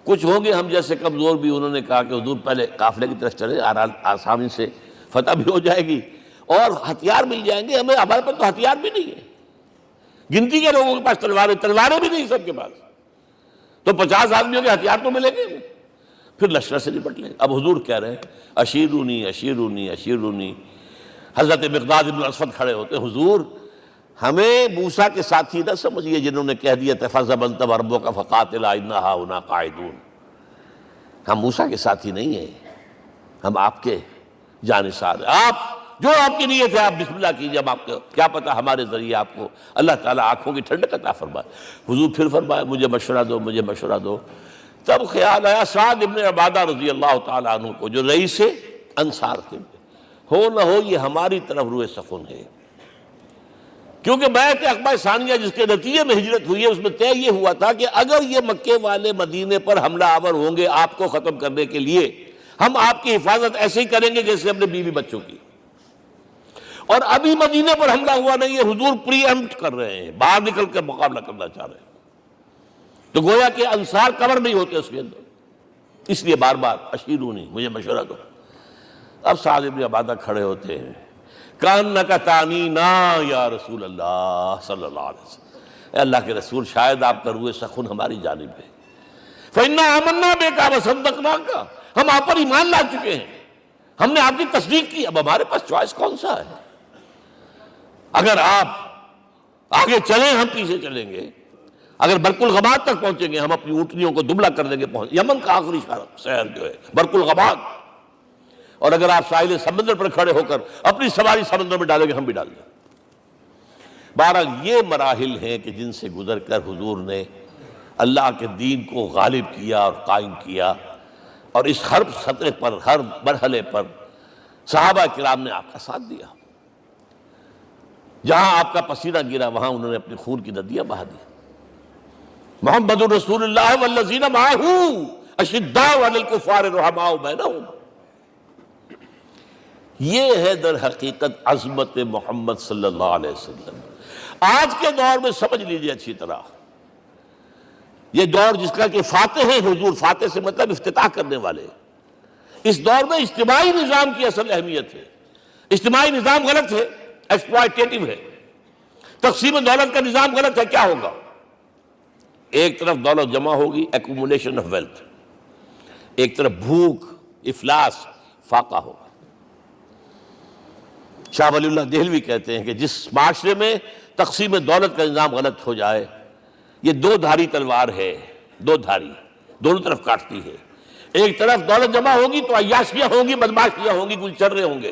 کچھ ہوں گے ہم جیسے کمزور بھی، انہوں نے کہا کہ حضور پہلے قافلے کی طرف چلے، آسانی سے فتح بھی ہو جائے گی اور ہتھیار مل جائیں گے ہمیں، ہمارے پاس تو ہتھیار بھی نہیں ہے، گنتی کے لوگوں کے پاس تلواریں بھی نہیں سب کے پاس، تو 50 آدمیوں کے ہتھیار تو ملیں گے، پھر لشکر سے نپٹ لیں۔ اب حضور کہہ رہے ہیں اشیرونی اشیرونی اشیرونی۔ حضرت مقداد بن اسود کھڑے ہوتے، حضور ہمیں موسیٰ کے ساتھی نہ سمجھیے جنہوں نے کہہ دیا فَاذْهَبْ أَنْتَ وَرَبُّكَ فَقَاتِلَا إِنَّا هَاهُنَا قَاعِدُونَ۔ ہم موسیٰ کے ساتھی نہیں ہیں، ہم آپ کے جانثار ہیں، آپ جو آپ کی نیت ہے آپ بسم اللہ کیجیے، اب آپ کو کیا پتہ ہمارے ذریعے آپ کو اللہ تعالیٰ آنکھوں کی ٹھنڈک عطا فرمائے۔ حضور پھر فرمایا مجھے مشورہ دو، مجھے مشورہ دو۔ تب خیال آیا سعد ابن عبادہ رضی اللہ تعالیٰ عنہ کو، جو رئیس انصار تھے، ہو نہ ہو یہ ہماری طرف روئے سخن ہے، کیونکہ بیعت عقبہ ثانیہ جس کے نتیجے میں ہجرت ہوئی ہے اس میں طے یہ ہوا تھا کہ اگر یہ مکے والے مدینے پر حملہ آور ہوں گے آپ کو ختم کرنے کے لیے، ہم آپ کی حفاظت ایسے ہی کریں گے جیسے اپنے بیوی بچوں کی۔ اور ابھی مدینے پر حملہ ہوا نہیں ہے، حضور پری ایمپٹ کر رہے ہیں، باہر نکل کر مقابلہ کرنا چاہ رہے ہیں، تو گویا کہ انصار کور نہیں ہوتے اس کے اندر، اس لیے بار بار اشیرونی، مجھے مشورہ دو۔ اب سعد بن عبادہ کھڑے ہوتے ہیں، کانک تعنینا یا رسول اللہ صلی اللہ علیہ وسلم، اے اللہ کے رسول شاید آپ کا روئے سخن ہماری جانب ہے، فإنا آمنا بک وصدقناک، ہم آپ پر ایمان لا چکے ہیں، ہم نے آپ کی تصدیق کی، اب ہمارے پاس چوائس کون سا ہے؟ اگر آپ آگے چلیں ہم پیچھے چلیں گے، اگر برق الغماد تک پہنچیں گے ہم اپنی اونٹنیوں کو دبلا کر دیں گے، یمن کا آخری شہر جو ہے برق الغماد، اور اگر آپ ساحل سمندر پر کھڑے ہو کر اپنی سواری سمندر میں ڈالیں گے ہم بھی ڈال دیں۔ بہرحال یہ مراحل ہیں کہ جن سے گزر کر حضور نے اللہ کے دین کو غالب کیا اور قائم کیا، اور اس ہر سطح پر، ہر مرحلے پر صحابہ کرام نے آپ کا ساتھ دیا، جہاں آپ کا پسینہ گرا وہاں انہوں نے اپنی خون کی ندیاں بہا دی۔ محمد رسول اللہ والذین معہ اشداء علی الکفار رحماء بینہم، یہ ہے در حقیقت عظمت محمد صلی اللہ علیہ وسلم۔ آج کے دور میں سمجھ لیجئے اچھی طرح، یہ دور جس کا کہ فاتح ہے حضور، فاتح سے مطلب افتتاح کرنے والے، اس دور میں اجتماعی نظام کی اصل اہمیت ہے۔ اجتماعی نظام غلط ہے، ایکسپلائٹیٹو ہے، تقسیم دولت کا نظام غلط ہے، کیا ہوگا؟ ایک طرف دولت جمع ہوگی، ایکومولیشن آف ویلتھ، ایک طرف بھوک، افلاس، فاقہ ہوگا۔ شاہ ولی اللہ دہلوی کہتے ہیں کہ جس معاشرے میں تقسیم دولت کا نظام غلط ہو جائے یہ دو دھاری تلوار ہے، دو دھاری، دونوں طرف کاٹتی ہے۔ ایک طرف دولت جمع ہوگی تو عیاشیاں ہوں گی، بدماشیاں ہوں گی، گلچرے ہوں گے،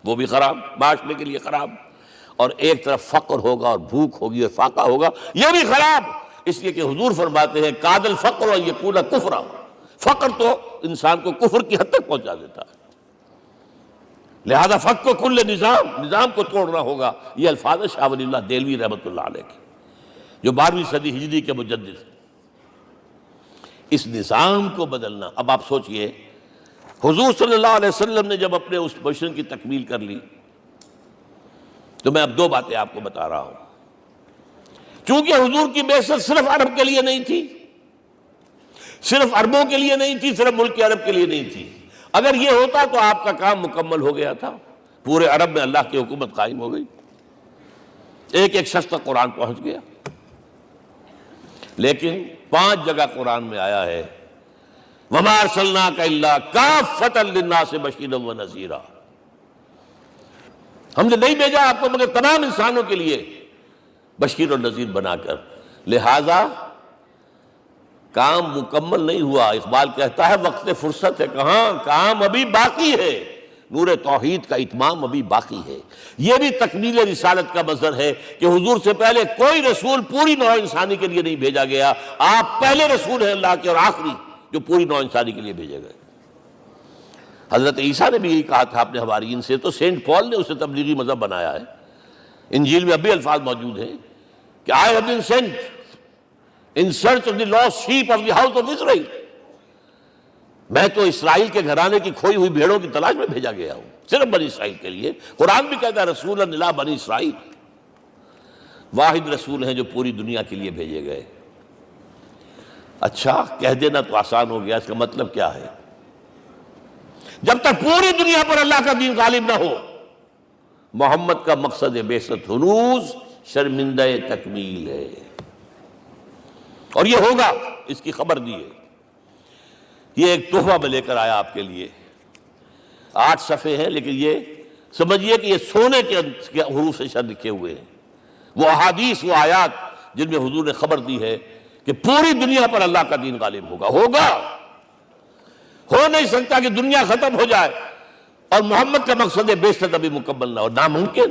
وہ بھی خراب، معاشرے کے لیے خراب۔ اور ایک طرف فقر ہوگا اور بھوک ہوگی اور فاقہ ہوگا، یہ بھی خراب۔ اس لیے کہ حضور فرماتے ہیں کاد الفقر و یکون کفرا، فقر تو انسان کو کفر کی حد تک پہنچا دیتا ہے، لہذا فقر کو کل نظام کو توڑنا ہوگا۔ یہ الفاظ شاہ ولی اللہ دہلوی رحمۃ اللہ علیہ کے، جو 12ویں صدی ہجری کے مجدد ہیں۔ اس نظام کو بدلنا، اب آپ سوچئے حضور صلی اللہ علیہ وسلم نے جب اپنے اس مشن کی تکمیل کر لی، تو میں اب دو باتیں آپ کو بتا رہا ہوں۔ چونکہ حضور کی بعثت صرف عرب کے لیے نہیں تھی، صرف عربوں کے لیے نہیں تھی، صرف ملک عرب کے لیے نہیں تھی۔ اگر یہ ہوتا تو آپ کا کام مکمل ہو گیا تھا، پورے عرب میں اللہ کی حکومت قائم ہو گئی، ایک ایک شخص تک قرآن پہنچ گیا۔ لیکن 5 جگہ قرآن میں آیا ہے وَمَا أَرْسَلْنَاكَ إِلَّا كَافَّةً لِلنَّاسِ بَشِيرًا وَنَذِيرًا، ہم نے نہیں بھیجا آپ کو مگر تمام انسانوں کے لیے بشیر اور نذیر بنا کر۔ لہذا کام مکمل نہیں ہوا۔ اقبال کہتا ہے وقت فرصت ہے کہاں، کام ابھی باقی ہے، نور توحید کا اتمام ابھی باقی ہے۔ یہ بھی تکمیل رسالت کا مظہر ہے کہ حضور سے پہلے کوئی رسول پوری نوع انسانی کے لیے نہیں بھیجا گیا، آپ پہلے رسول ہیں اللہ کے اور آخری جو پوری نوع انسانی کے لیے بھیجے گئے۔ حضرت عیسیٰ نے بھی یہی کہا تھا اپنے حواریین سے، تو سینٹ پال نے اسے تبلیغی مذہب بنایا ہے۔ انجیل میں اب بھی الفاظ موجود ہیں کہ I have been sent in search of the lost sheep of the house of Israel، میں تو اسرائیل کے گھرانے کی کھوئی ہوئی بھیڑوں کی تلاش میں بھیجا گیا ہوں، صرف بنی اسرائیل کے لیے۔ قرآن بھی کہتا ہے رسولا الی بنی اسرائیل، واحد رسول ہیں جو پوری دنیا کے لیے بھیجے گئے۔ اچھا کہہ دینا تو آسان ہو گیا، اس کا مطلب کیا ہے؟ جب تک پوری دنیا پر اللہ کا دین غالب نہ ہو، محمد کا مقصد بعثت ہنوز شرمندہ تکمیل ہے، اور یہ ہوگا، اس کی خبر دی ہے۔ یہ ایک تحفہ میں لے کر آیا آپ کے لیے، 8 صفحے ہیں، لیکن یہ سمجھیے کہ یہ سونے کے حروف سے شر لکھے ہوئے ہیں، وہ احادیث، وہ آیات جن میں حضور نے خبر دی ہے کہ پوری دنیا پر اللہ کا دین غالب ہوگا۔ ہو نہیں سکتا کہ دنیا ختم ہو جائے اور محمد کا مقصد بعثت ابھی مکمل نہ ہو، ناممکن۔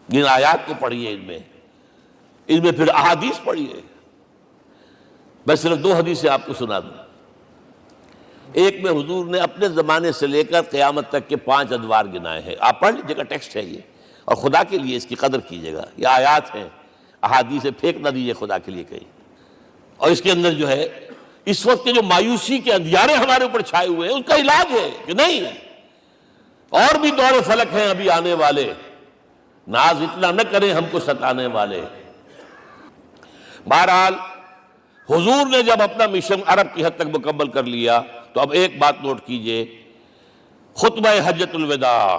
ان آیات کو پڑھیے، ان میں پھر احادیث پڑھیے۔ میں صرف 2 حدیثیں آپ کو سنا دوں۔ ایک میں حضور نے اپنے زمانے سے لے کر قیامت تک کے 5 ادوار گنائے ہیں، آپ پڑھ لیجیے گا، ٹیکسٹ ہے یہ، اور خدا کے لیے اس کی قدر کیجیے گا، یہ آیات ہیں، احادیث پھینک نہ دیجیے خدا کے لیے کہیں۔ اور اس کے اندر جو ہے اس وقت کے جو مایوسی کے اندھیارے ہمارے اوپر چھائے ہوئے ہیں، اس کا علاج ہے کہ نہیں، اور بھی دور فلک ہیں ابھی آنے والے، ناز اتنا نہ کریں ہم کو ستانے والے۔ بہرحال حضور نے جب اپنا مشن عرب کی حد تک مکمل کر لیا تو اب ایک بات نوٹ کیجئے، خطبہ حجۃ الوداع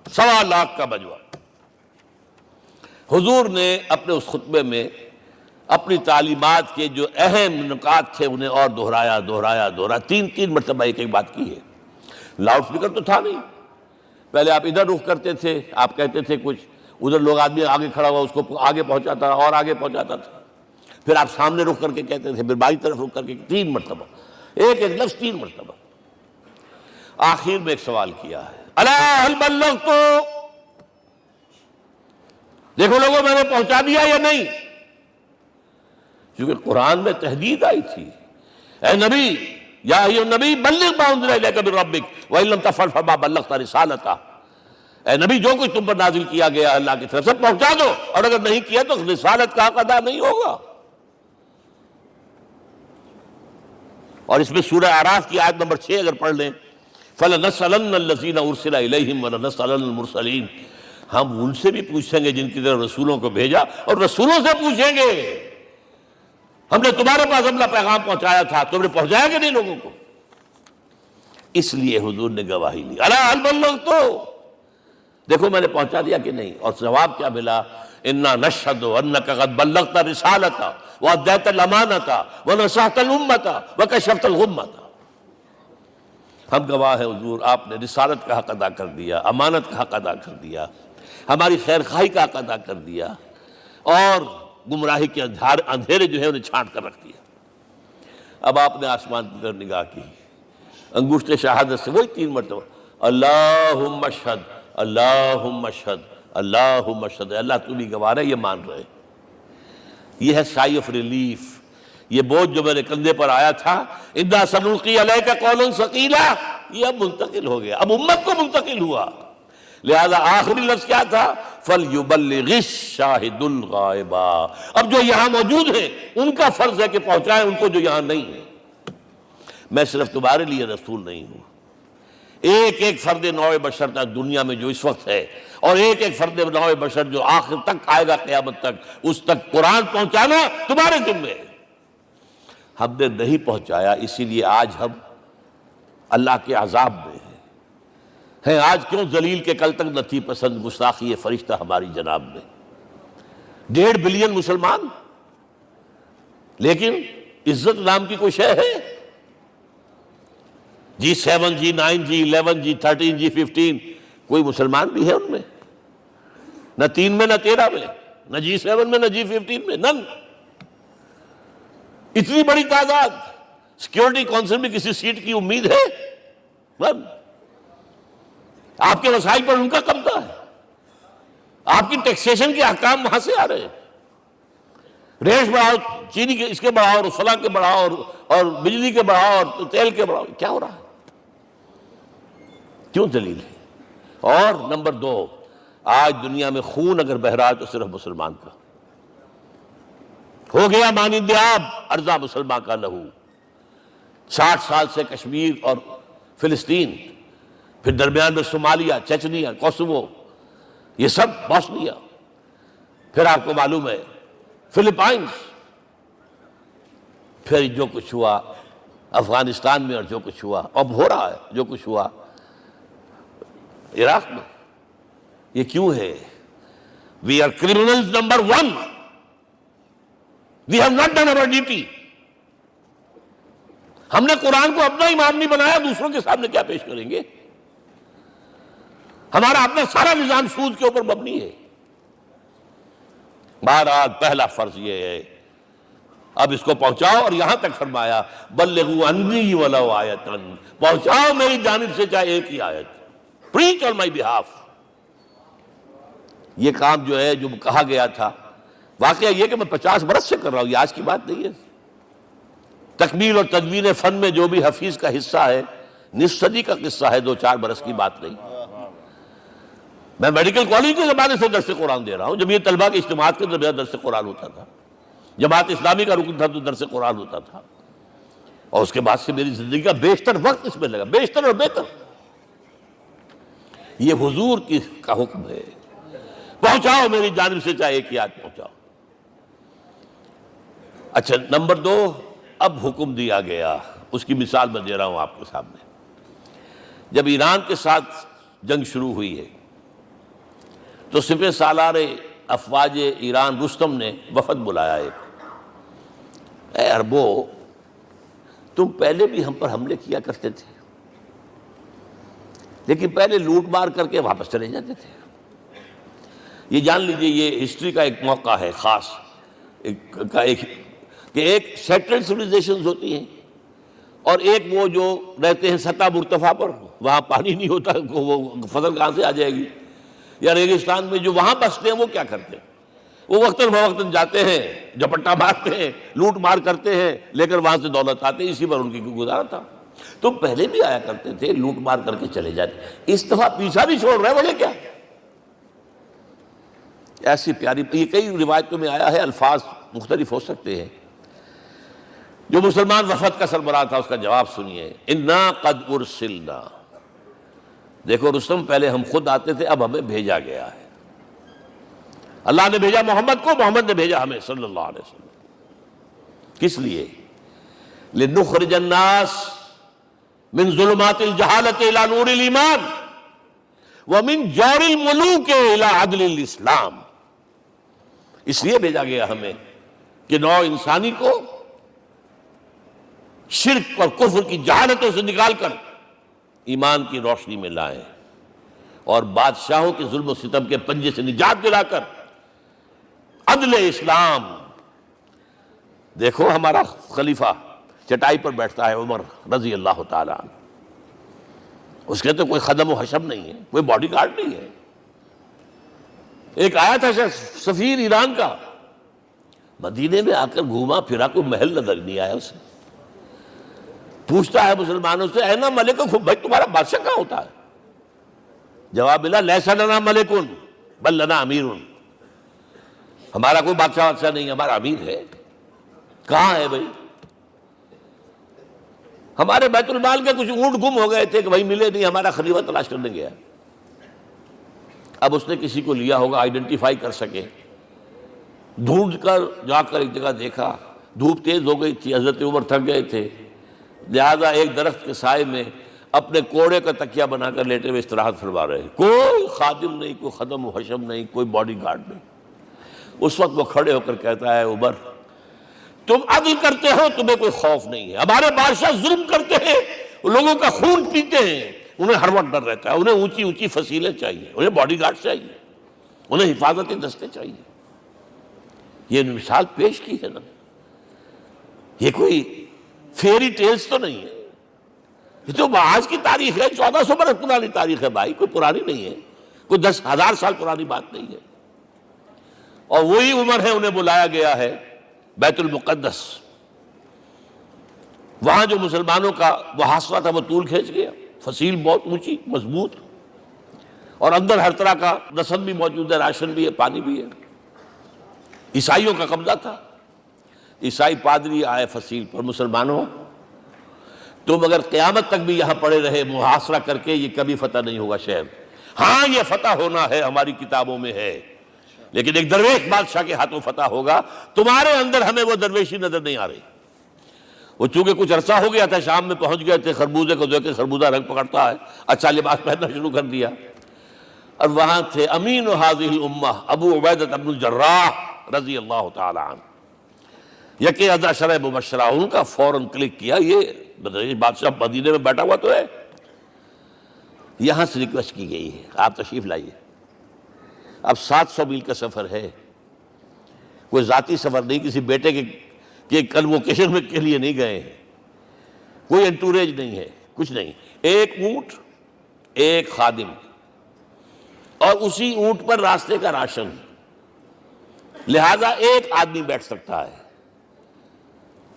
1.25 لاکھ کا بجوا، حضور نے اپنے اس خطبے میں اپنی تعلیمات کے جو اہم نکات تھے انہیں اور دہرایا 3 مرتبہ ایک بات کی ہے۔ لاؤڈ سپیکر تو تھا نہیں، پہلے آپ ادھر رخ کرتے تھے، آپ کہتے تھے کچھ، ادھر لوگ آدمی آگے کھڑا ہوا اس کو آگے پہنچاتا اور آگے پہنچاتا تھا، پھر آپ سامنے رخ کر کے کہتے تھے، پھر بائیں طرف رخ کر کے 3 مرتبہ، ایک لفظ 3 مرتبہ۔ آخر میں ایک سوال کیا ہے، الا هل بلغت، دیکھو لوگوں میں نے پہنچا دیا یا نہیں؟ کیونکہ قرآن میں تحدید آئی تھی، اے نبی، یا ایھا النبی بلغ ما انزل الیک من ربک وان لم تفعل فما بلغت رسالتہ، اے نبی جو کچھ تم پر نازل کیا گیا اللہ کی طرف سے پہنچا دو، اور اگر نہیں کیا تو رسالت کا حق ادا نہیں ہوگا۔ اور اس میں سورہ اعراف کی آیت نمبر 6 اگر پڑھ لیں، فَلَنَسْأَلَنَّ الَّذِينَ أُرْسِلَ إِلَيْهِمْ وَلَنَسْأَلَنَّ الْمُرْسَلِينَ، ہم ان سے بھی پوچھیں گے جن کی طرف رسولوں کو بھیجا، اور رسولوں سے پوچھیں گے ہم نے تمہارے پاس اپنا پیغام پہنچایا تھا، تم نے پہنچایا کہ نہیں لوگوں کو؟ اس لیے حضور نے گواہی لی، الا هل بلغت، دیکھو میں نے پہنچا دیا کہ نہیں؟ اور جواب کیا ملا؟ انا نشہد انک قد بلغت رسالۃ وادیت الامانۃ ونصحت الامۃ وکشفت الغمۃ، ہم گواہ ہیں حضور آپ نے رسالت کا حق ادا کر دیا، امانت کا حق ادا کر دیا، ہماری خیر خواہی کا حق ادا کر دیا، اور گمراہی کے اندھیرے جو ہے انہیں چھانٹ کر رکھ دیا۔ اب آپ نے آسمان کی طرف نگاہ کی، انگشت شہادت سے وہی 3 مرتبہ اللہم اشہد اللہم اشہد اللہم اشہد، اللہ تو بھی گواہ ہے، یہ مان رہے۔ یہ ہے سائی آف ریلیف، یہ بوجھ جو میرے کندھے پر آیا تھا، اِنَّا سَنُلْقِي عَلَيْكَ قَوْلًا ثَقِيلًا، یہ اب منتقل ہو گیا، اب امت کو منتقل ہوا۔ لہذا آخری لفظ کیا تھا؟ فَلْيُبَلِّغِ الشَّاهِدُ الْغَائِبَ، اب جو یہاں موجود ہیں ان کا فرض ہے کہ پہنچائیں ان کو جو یہاں نہیں ہے۔ میں صرف تمہارے لیے رسول نہیں ہوں، ایک ایک فرد نوع بشر تک دنیا میں جو اس وقت ہے، اور ایک ایک فرد نوع بشر جو آخر تک آئے گا قیامت تک، اس تک قرآن پہنچانا تمہارے ذمہ ہے۔ ہم نے نہیں پہنچایا، اسی لیے آج ہم اللہ کے عذاب میں ہیں۔ آج کیوں ذلیل کے کل تک نہ تھی پسند گستاخی فرشتہ ہماری جناب میں؟ 1.5 بلین مسلمان، لیکن عزت نام کی کوئی شے ہے؟ G7 G9 G11 G13 G15 کوئی مسلمان بھی ہے ان میں؟ نہ 3 میں نہ 13 میں، نہ G7 میں نہ G15 میں، نن۔ اتنی بڑی تعداد، سیکیورٹی کونسل میں کسی سیٹ کی امید ہے؟ نن۔ آپ کے وسائل پر ان کا قبضہ ہے، آپ کی ٹیکسیشن کے احکام وہاں سے آ رہے ہیں۔ ریٹس بڑھاؤ، چینی کے اس کے بڑھاؤ، اور فلاں کے بڑھاؤ، اور بجلی کے بڑھاؤ، اور تیل کے بڑھاؤ، کیا ہو رہا ہے؟ کیوں ذلیل ہے؟ اور نمبر 2، آج دنیا میں خون اگر بہ رہا ہے تو صرف مسلمان کا ہو گیا، مانند آب ارضا مسلمان کا لہو۔ 60 سال سے کشمیر اور فلسطین، پھر درمیان میں صومالیہ، چچنیا، کوسوو، یہ سب بوسنیا، پھر آپ کو معلوم ہے فلپائنز، پھر جو کچھ ہوا افغانستان میں، اور جو کچھ ہوا اب ہو رہا ہے، جو کچھ ہوا عراق میں۔ یہ کیوں ہے؟ We are criminals number 1. We have not done our duty. ہم نے قرآن کو اپنا امام نہیں بنایا، دوسروں کے سامنے کیا پیش کریں گے؟ ہمارا اپنا سارا نظام سود کے اوپر مبنی ہے۔ بہرحال پہلا فرض یہ ہے، اب اس کو پہنچاؤ، اور یہاں تک فرمایا بلغوا عنی ولو آیۃ، پہنچاؤ میری جانب سے چاہے ایک ہی آیت، preach on my behalf۔ یہ کام جو ہے جو کہا گیا تھا، واقعہ یہ کہ میں 50 برس سے کر رہا ہوں، یہ آج کی بات نہیں ہے۔ تکمیل اور تدوین فن میں جو بھی حفیظ کا حصہ ہے، نصف صدی کا قصہ ہے، 2-4 برس کی بات نہیں۔ میں میڈیکل کالج کے زمانے سے درس قرآن دے رہا ہوں، جب یہ طلبہ کے اجتماعات کے درمیان درس قرآن ہوتا تھا، جماعت اسلامی کا رکن تھا تو درس قرآن ہوتا تھا، اور اس کے بعد سے میری زندگی کا بیشتر وقت اس میں لگا، بیشتر اور بہتر۔ یہ حضور کا حکم ہے، پہنچاؤ میری جانب سے چاہے ایک آیت پہنچاؤ۔ اچھا، نمبر 2، اب حکم دیا گیا، اس کی مثال میں دے رہا ہوں آپ کے سامنے۔ جب ایران کے ساتھ جنگ شروع ہوئی ہے تو سپہ سالار افواج ایران رستم نے وفد بلایا ایک، اے عربو، تم پہلے بھی ہم پر حملے کیا کرتے تھے، لیکن پہلے لوٹ مار کر کے واپس چلے جاتے تھے۔ یہ جان لیجئے، یہ ہسٹری کا ایک موقع ہے خاص، کہ ایک سیٹلڈ سویلائزیشنز ہوتی ہیں، اور ایک وہ جو رہتے ہیں سطح مرتفع پر، وہاں پانی نہیں ہوتا، وہ فصل کہاں سے آ جائے گی، یا ریگستان میں جو وہاں بستے ہیں وہ کیا کرتے ہیں؟ وہ وقتاً فوقتاً جاتے ہیں، جھپٹا مارتے ہیں، لوٹ مار کرتے ہیں، لے کر وہاں سے دولت آتے ہیں، اسی پر ان کی گزارا تھا۔ تم پہلے بھی آیا کرتے تھے، لوٹ مار کر کے چلے جاتے، اس دفعہ پیچھا بھی چھوڑ رہے، وجہ کیا؟ ایسی پیاری، یہ کئی روایتوں میں آیا ہے، الفاظ مختلف ہو سکتے ہیں۔ جو مسلمان وفد کا سربراہ تھا اس کا جواب سنیے، انا قد ارسلنا، دیکھو رستم، پہلے ہم خود آتے تھے، اب ہمیں بھیجا گیا ہے۔ اللہ نے بھیجا محمد کو، محمد نے بھیجا ہمیں صلی اللہ علیہ وسلم۔ کس لیے؟ لنخرج الناس من ظلمات الجہالت الى نور الایمان ومن جور الملوک الى عدل الاسلام۔ اس لیے بھیجا گیا ہمیں کہ نوع انسانی کو شرک اور کفر کی جہالتوں سے نکال کر ایمان کی روشنی میں لائیں، اور بادشاہوں کے ظلم و ستم کے پنجے سے نجات دلا کر عدل اسلام دیکھو ہمارا خلیفہ چٹائی پر بیٹھتا ہے عمر رضی اللہ تعالیٰ عنہ، اس کے تو کوئی خدم و حشم نہیں ہے، کوئی باڈی گارڈ نہیں ہے. ایک آیا تھا سفیر ایران کا، مدینے میں آ کر گھوما پھرا، کوئی محل نظر نہیں آیا اسے. پوچھتا ہے مسلمانوں سے اینا ملک، بھائی تمہارا بادشاہ کہاں ہوتا ہے؟ جواب ملا لیسا لنا ملکن بل لنا امیر، ہمارا کوئی بادشاہ نہیں، ہمارا امیر ہے. کہاں ہے بھائی؟ ہمارے بیت المال کے کچھ اونٹ گم ہو گئے تھے کہ بھائی ملے نہیں، ہمارا خلیفہ تلاش کرنے گیا. اب اس نے کسی کو لیا ہوگا آئیڈینٹیفائی کر سکے، ڈھونڈ کر جا کر ایک جگہ دیکھا، دھوپ تیز ہو گئی تھی، حضرت عمر تھک گئے تھے، لہذا ایک درخت کے سائے میں اپنے کوڑے کا تکیہ بنا کر لیٹے ہوئے استراحت فرما رہے ہیں. کوئی خادم نہیں، کوئی خدم و حشم نہیں، کوئی باڈی گارڈ نہیں. اس وقت وہ کھڑے ہو کر کہتا ہے عمر تم عدل کرتے ہو، تمہیں کوئی خوف نہیں ہے. ہمارے بادشاہ ظلم کرتے ہیں، لوگوں کا خون پیتے ہیں، انہیں ہر وقت ڈر رہتا ہے، انہیں اونچی اونچی فصیلیں چاہیے، انہیں باڈی گارڈ چاہیے، انہیں حفاظتی دستے چاہیے. یہ مثال پیش کی ہے نا، یہ کوئی فیری ٹیلز تو نہیں ہے، یہ تو آج کی تاریخ ہے، 1400 برس پرانی تاریخ ہے بھائی، کوئی پرانی نہیں ہے، کوئی 10,000 سال پرانی بات نہیں ہے. اور وہی عمر ہے، انہیں بلایا گیا ہے بیت المقدس، وہاں جو مسلمانوں کا محاصرہ تھا وہ طول کھینچ گیا، فصیل بہت اونچی مضبوط، اور اندر ہر طرح کا رسد بھی موجود ہے، راشن بھی ہے، پانی بھی ہے. عیسائیوں کا قبضہ تھا. عیسائی پادری آئے فصیل پر، مسلمانوں تم اگر قیامت تک بھی یہاں پڑے رہے محاصرہ کر کے، یہ کبھی فتح نہیں ہوگا شہر. ہاں یہ فتح ہونا ہے، ہماری کتابوں میں ہے، لیکن ایک درویش بادشاہ کے ہاتھوں فتح ہوگا. تمہارے اندر ہمیں وہ درویشی نظر نہیں آ رہی. وہ چونکہ کچھ عرصہ ہو گیا تھا، شام میں پہنچ گئے تھے، خربوزے کو دیکھ کے خربوزہ رنگ پکڑتا ہے، اچھا لباس پہننا شروع کر دیا. اور وہاں تھے امین هذه الامہ ابو عبیدہ بن الجراح رضی اللہ تعالی عنہ، یکے عشرہ مبشرہ، ان کا فوراً کلک کیا، یہ بادشاہ مدینے میں بیٹھا ہوا تو ہے. یہاں سے ریکویسٹ کی گئی ہے آپ تشریف لائیے. اب 700 میل کا سفر ہے، کوئی ذاتی سفر نہیں، کسی بیٹے کے کنووکیشن میں کے لیے نہیں گئے ہیں، کوئی انٹوریج نہیں ہے، کچھ نہیں. ایک اونٹ، ایک خادم، اور اسی اونٹ پر راستے کا راشن، لہذا ایک آدمی بیٹھ سکتا ہے.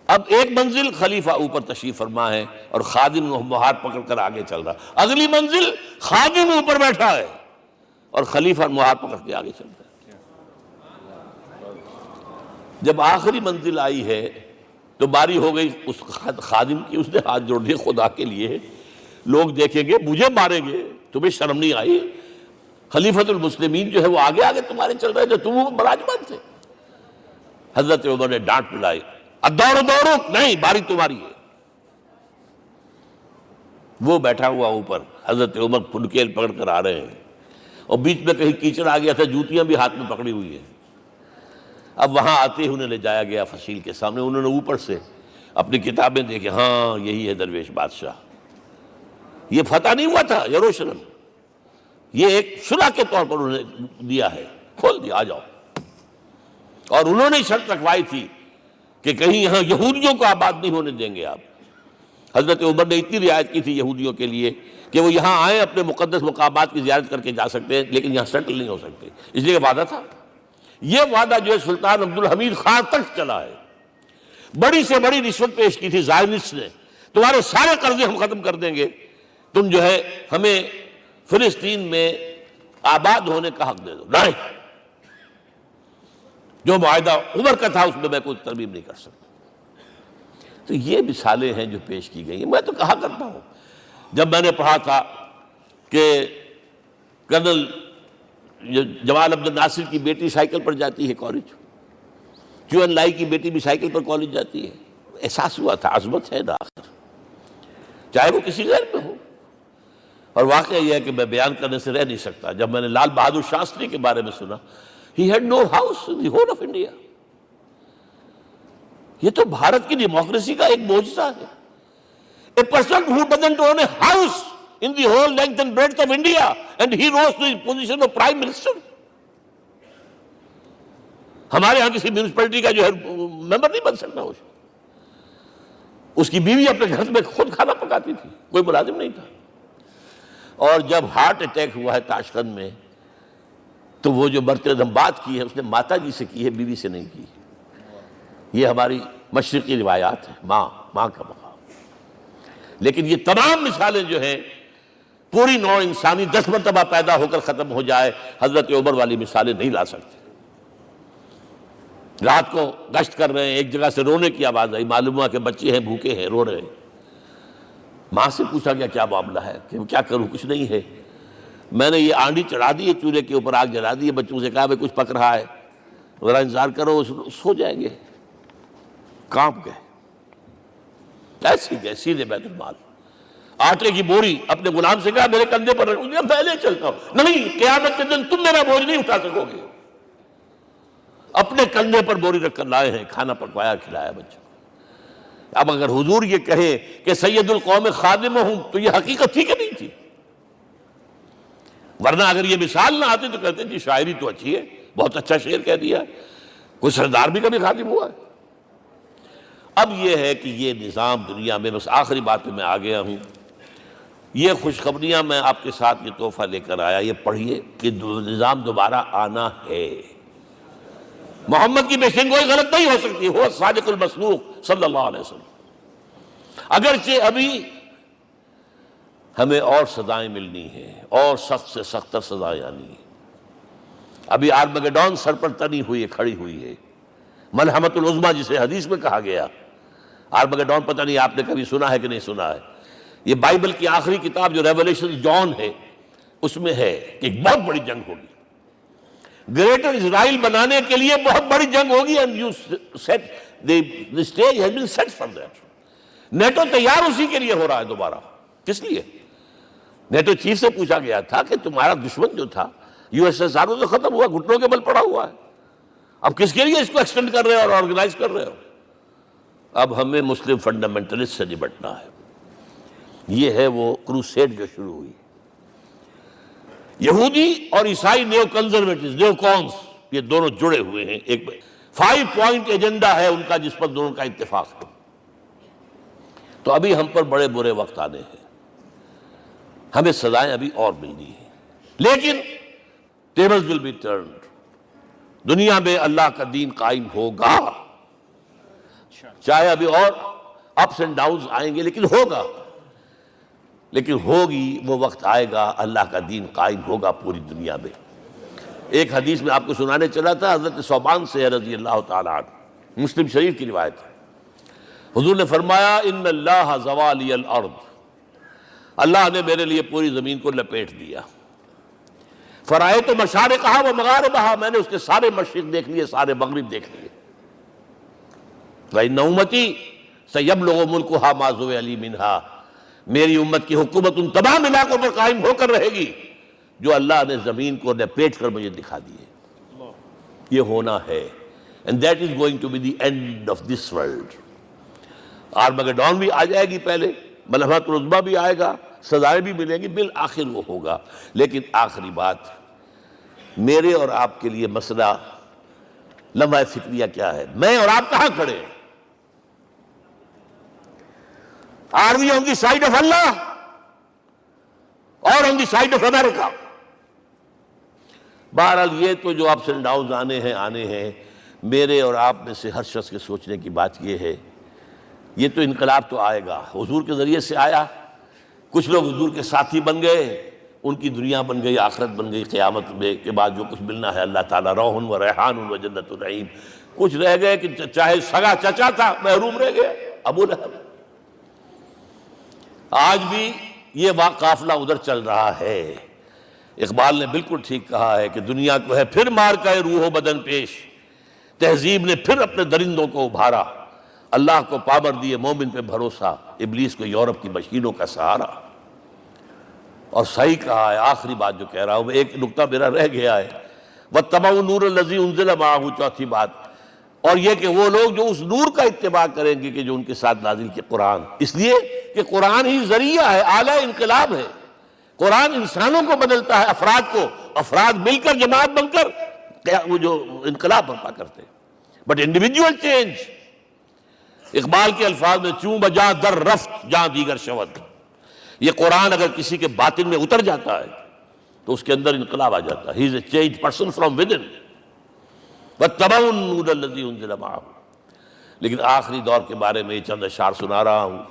اب ایک منزل خلیفہ اوپر تشریف فرما ہے اور خادم ہاتھ پکڑ کر آگے چل رہا، اگلی منزل خادم اوپر بیٹھا ہے اور خلیفہ ہاتھ پکڑ کے آگے چل رہا ہے. جب آخری منزل آئی ہے تو باری ہو گئی اس خادم کی، اس نے ہاتھ جوڑ دیے، خدا کے لیے لوگ دیکھیں گے، مجھے ماریں گے، تمہیں شرم نہیں آئی؟ خلیفۃ المسلمین جو ہے وہ آگے آگے تمہارے چل رہے تھے، تم براجمان تھے. حضرت عمر نے ڈانٹ پلائی، الدور دورو، نہیں، باری تمہاری ہے. وہ بیٹھا ہوا اوپر، حضرت عمر پنکیل پکڑ کر آ رہے ہیں، اور بیچ میں کہیں کیچڑ آ گیا تھا، جوتیاں بھی ہاتھ میں پکڑی ہوئی ہیں. اب وہاں آتے ہی انہیں لے جایا گیا فصیل کے سامنے. انہوں نے اوپر سے اپنی کتابیں دیکھیں، ہاں یہی ہے درویش بادشاہ. یہ فتح نہیں ہوا تھا یروشلم، یہ ایک صلح کے طور پر انہوں نے دیا ہے، کھول دیا، آ جاؤ. اور انہوں نے شرط رکھوائی تھی کہ کہیں یہاں یہودیوں کو آباد نہیں ہونے دیں گے آپ. حضرت عمر نے اتنی رعایت کی تھی یہودیوں کے لیے کہ وہ یہاں آئیں، اپنے مقدس مقامات کی زیارت کر کے جا سکتے ہیں، لیکن یہاں سیٹل نہیں ہو سکتے. اس لیے وعدہ تھا. یہ وعدہ جو ہے سلطان عبدالحمید خان تک چلا ہے. بڑی سے بڑی رشوت پیش کی تھی زائنسٹ نے، تمہارے سارے قرضے ہم ختم کر دیں گے، تم جو ہے ہمیں فلسطین میں آباد ہونے کا حق دے دو. نہیں، جو معاہدہ عمر کا تھا اس میں میں کوئی ترمیم نہیں کر سکتا. تو یہ مثالیں ہیں جو پیش کی گئی ہیں. میں تو کہا کرتا ہوں، جب میں نے پڑھا تھا کہ کرنل جمال عبد الناصر کی بیٹی سائیکل پر جاتی ہے کالج، کیو این لائی کی بیٹی بھی سائیکل پر کالج جاتی ہے، احساس ہوا تھا عظمت ہے نا آخر، چاہے وہ کسی غیر میں ہو. اور واقعہ یہ ہے کہ میں بیان کرنے سے رہ نہیں سکتا. جب میں نے لال بہادر شاستری کے بارے میں سنا، he had no house in the whole of India. یہ تو بھارت کی ڈیموکریسی کا ایک معجزہ ہے. A person who doesn't own a house in the whole length and breadth of India, and he rose to the position of Prime Minister. ہمارے ہاں کسی میونسپلٹی کا جو ہے ممبر نہیں بن سکتا، اس کی بیوی اپنے گھر میں خود کھانا پکاتی تھی، کوئی ملازم نہیں تھا۔ اور جب ہارٹ اٹیک ہوا ہے تاشقند میں، تو وہ جو مرتے دم بات کی ہے اس نے ماتا جی سے کی ہے، بیوی سے نہیں کی۔ یہ ہماری مشرقی روایات ہیں، ماں کا مقام۔ لیکن یہ تمام مثالیں جو ہیں، پوری نوع انسانی 10 مرتبہ پیدا ہو کر ختم ہو جائے، حضرت عمر والی مثالیں نہیں لا سکتے۔ رات کو گشت کر رہے ہیں، ایک جگہ سے رونے کی آواز آئی، معلوم ہوا کہ بچے ہیں، بھوکے ہیں، رو رہے ہیں۔ ماں سے پوچھا گیا کیا معاملہ ہے، کہ کیا کروں، کچھ نہیں ہے، میں نے یہ آنڈی چڑھا دی ہے، چولہے کے اوپر آگ جلا دی ہے، بچوں سے کہا بھائی کچھ پک رہا ہے، ذرا انتظار کرو، سو جائیں گے۔ کانپ گئے، ایسے گئے سیدھے بیت المال، آٹے کی بوری اپنے غلام سے کہا میرے کندھے پر رکھ، میں لے چلتا ہوں۔ نہیں، قیامت کے دن تم میرا بوجھ نہیں اٹھا سکو گے۔ اپنے کندھے پر بوری رکھ کر لائے ہیں، کھانا پکوایا، کھلایا بچوں کو۔ اب اگر حضور یہ کہے کہ سید القوم خادمہم، تو یہ حقیقت تھی کہ نہیں تھی؟ ورنہ اگر یہ مثال نہ آتی تو کہتے جی شاعری تو اچھی ہے، بہت اچھا شعر کہہ دیا، کوئی سردار بھی کبھی خادم ہوا ہے۔ اب یہ ہے کہ یہ نظام دنیا میں، بس آخری بات پہ میں آ گیا ہوں، یہ خوشخبریاں میں آپ کے ساتھ یہ تحفہ لے کر آیا، یہ پڑھیے کہ نظام دوبارہ آنا ہے۔ محمد کی پیشن گوئی غلط نہیں ہو سکتی، وہ صادق المصدوق صلی اللہ علیہ وسلم۔ اگرچہ ابھی ہمیں اور سزائیں ملنی ہیں، اور سخت سے سختر سزائیں آنی ہیں۔ ابھی آرمگیڈون سر پر تنی ہوئی ہے، کھڑی ہوئی ہے، ملحمۃ العظمیٰ جسے حدیث میں کہا گیا۔ آرمگیڈون پتہ نہیں آپ نے کبھی سنا ہے کہ نہیں سنا ہے؟ یہ بائبل کی آخری کتاب جو ریولیشن جان ہے، اس میں ہے کہ ایک بہت بڑی جنگ ہوگی، گریٹر اسرائیل بنانے کے لیے بہت بڑی جنگ ہوگی، and you set the stage has been set for that۔ NATO تیار اسی کے لیے ہو رہا ہے دوبارہ۔ کس لیے؟ نیٹو چیف سے پوچھا گیا تھا کہ تمہارا دشمن جو تھا USSR تو ختم ہوا، گھٹنوں کے بل پڑا ہوا ہے، اب کس کے لیے اس کو ایکسٹینڈ کر رہے ہو اور آرگنائز کر رہے ہو؟ اب ہمیں مسلم فنڈامنٹلسٹ سے نمٹنا ہے۔ یہ ہے وہ کروسیڈ جو شروع ہوئی۔ یہودی اور عیسائی نیو کنزرویٹوز، نیو کونس، یہ دونوں جڑے ہوئے ہیں، ایک 5 پوائنٹ ایجنڈا ہے ان کا جس پر دونوں کا اتفاق ہے۔ تو ابھی ہم پر بڑے برے وقت آنے ہیں، ہمیں سزائیں ابھی اور ملنی ہیں، لیکن ٹیبلز ول بی ٹرنڈ، دنیا میں اللہ کا دین قائم ہوگا، چاہے ابھی اور اپس اینڈ ڈاؤنز آئیں گے، لیکن ہوگا، لیکن ہوگی، وہ وقت آئے گا اللہ کا دین قائم ہوگا پوری دنیا میں۔ ایک حدیث میں آپ کو سنانے چلا تھا، حضرت ثوبان سے رضی اللہ تعالیٰ عنہ، مسلم شریف کی روایت ہے۔ حضور نے فرمایا ان اللہ زوالی الارض، اللہ نے میرے لیے پوری زمین کو لپیٹ دیا۔ فرائیت مشارقہا و مغاربہا، میں نے اس کے سارے مشرق دیکھ لیے، سارے مغرب دیکھ لیے۔ وَإِنَّ أُمَّتِي سَيَبْلُغُ مُلْكُهَا مَا زُوِّئَ لِي مِنْهَا، میری امت کی حکومت ان تمام علاقوں پر قائم ہو کر رہے گی جو اللہ نے زمین کو لپیٹ کر مجھے دکھا دیے۔ یہ ہونا ہے، and that is going to be the end of this world۔ آرمگیڈون بھی آ جائے گی پہلے، ملحمۃ العظمیٰ بھی آئے گا، سزائیں بھی ملیں گی، بالآخر وہ ہوگا۔ لیکن آخری بات، میرے اور آپ کے لیے مسئلہ لمحہ فکریہ کیا ہے؟ میں اور آپ کہاں کھڑے ہیں؟ Are we on the side of Allah or on the side of America؟ بہرحال یہ تو جو اپس اینڈ ڈاؤنز آنے ہیں، میرے اور آپ میں سے ہر شخص کے سوچنے کی بات یہ ہے، یہ تو انقلاب تو آئے گا، حضور کے ذریعے سے آیا، کچھ لوگ حضور کے ساتھی بن گئے، ان کی دنیا بن گئی، آخرت بن گئی، قیامت میں کے بعد جو کچھ ملنا ہے اللہ تعالیٰ روح و ریحان و جنت النعیم۔ کچھ رہ گئے کہ چاہے سگا چچا تھا محروم رہ گیا، ابو لہب۔ آج بھی یہ قافلہ ادھر چل رہا ہے۔ اقبال نے بالکل ٹھیک کہا ہے کہ دنیا کو ہے پھر مار کا روح و بدن پیش، تہذیب نے پھر اپنے درندوں کو ابھارا، اللہ کو پابر دیے مومن پہ بھروسہ، ابلیس کو یورپ کی مشینوں کا سہارا۔ اور صحیح کہا ہے، آخری بات جو کہہ رہا ہوں، ایک نکتہ میرا رہ گیا ہے، وَاتَّبَعُوا النُّورَ الَّذِي أُنزِلَ مَعَهُ، چوتھی بات، اور یہ کہ وہ لوگ جو اس نور کا اتباع کریں گے کہ جو ان کے ساتھ نازل کے قرآن، اس لیے کہ قرآن ہی ذریعہ ہے، آلہ انقلاب ہے۔ قرآن انسانوں کو بدلتا ہے، افراد کو، افراد مل کر جماعت بن کر وہ جو انقلاب برپا کرتے ہیں. بٹ انڈیویجول چینج، اقبال کے الفاظ میں چوں بجا در رفت جہاں دیگر شود، یہ قرآن اگر کسی کے باطن میں اتر جاتا ہے تو اس کے اندر انقلاب آ جاتا ہے. He is a change person from within واتبعوا النور الذی انزل معہ. لیکن آخری دور کے بارے میں یہ چند اشعار سنا رہا ہوں.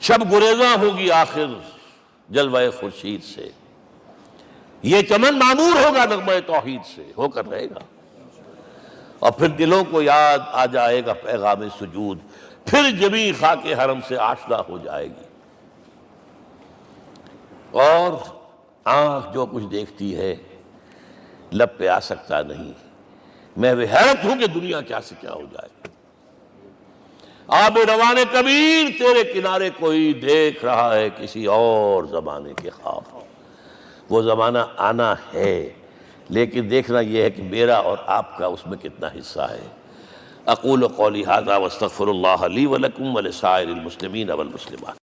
شب گریزاں ہوگی آخر جلوہ خورشید سے، یہ چمن معمور ہوگا نغمہ توحید سے، ہو کر رہے گا. اور پھر دلوں کو یاد آ جائے گا پیغام سجود، پھر جبیں خاک حرم سے آشنا ہو جائے گی. اور آنکھ جو کچھ دیکھتی ہے لب پہ آ سکتا نہیں. میں حیرت ہوں کہ دنیا کیا سے کیا ہو جائے. آب روان کبیر تیرے کنارے کوئی دیکھ رہا ہے کسی اور زمانے کے خواب. وہ زمانہ آنا ہے، لیکن دیکھنا یہ ہے کہ میرا اور آپ کا اس میں کتنا حصہ ہے. اقول قولی ھذا واستغفر اللہ لی ولکم ولسائر المسلمین والمسلمات.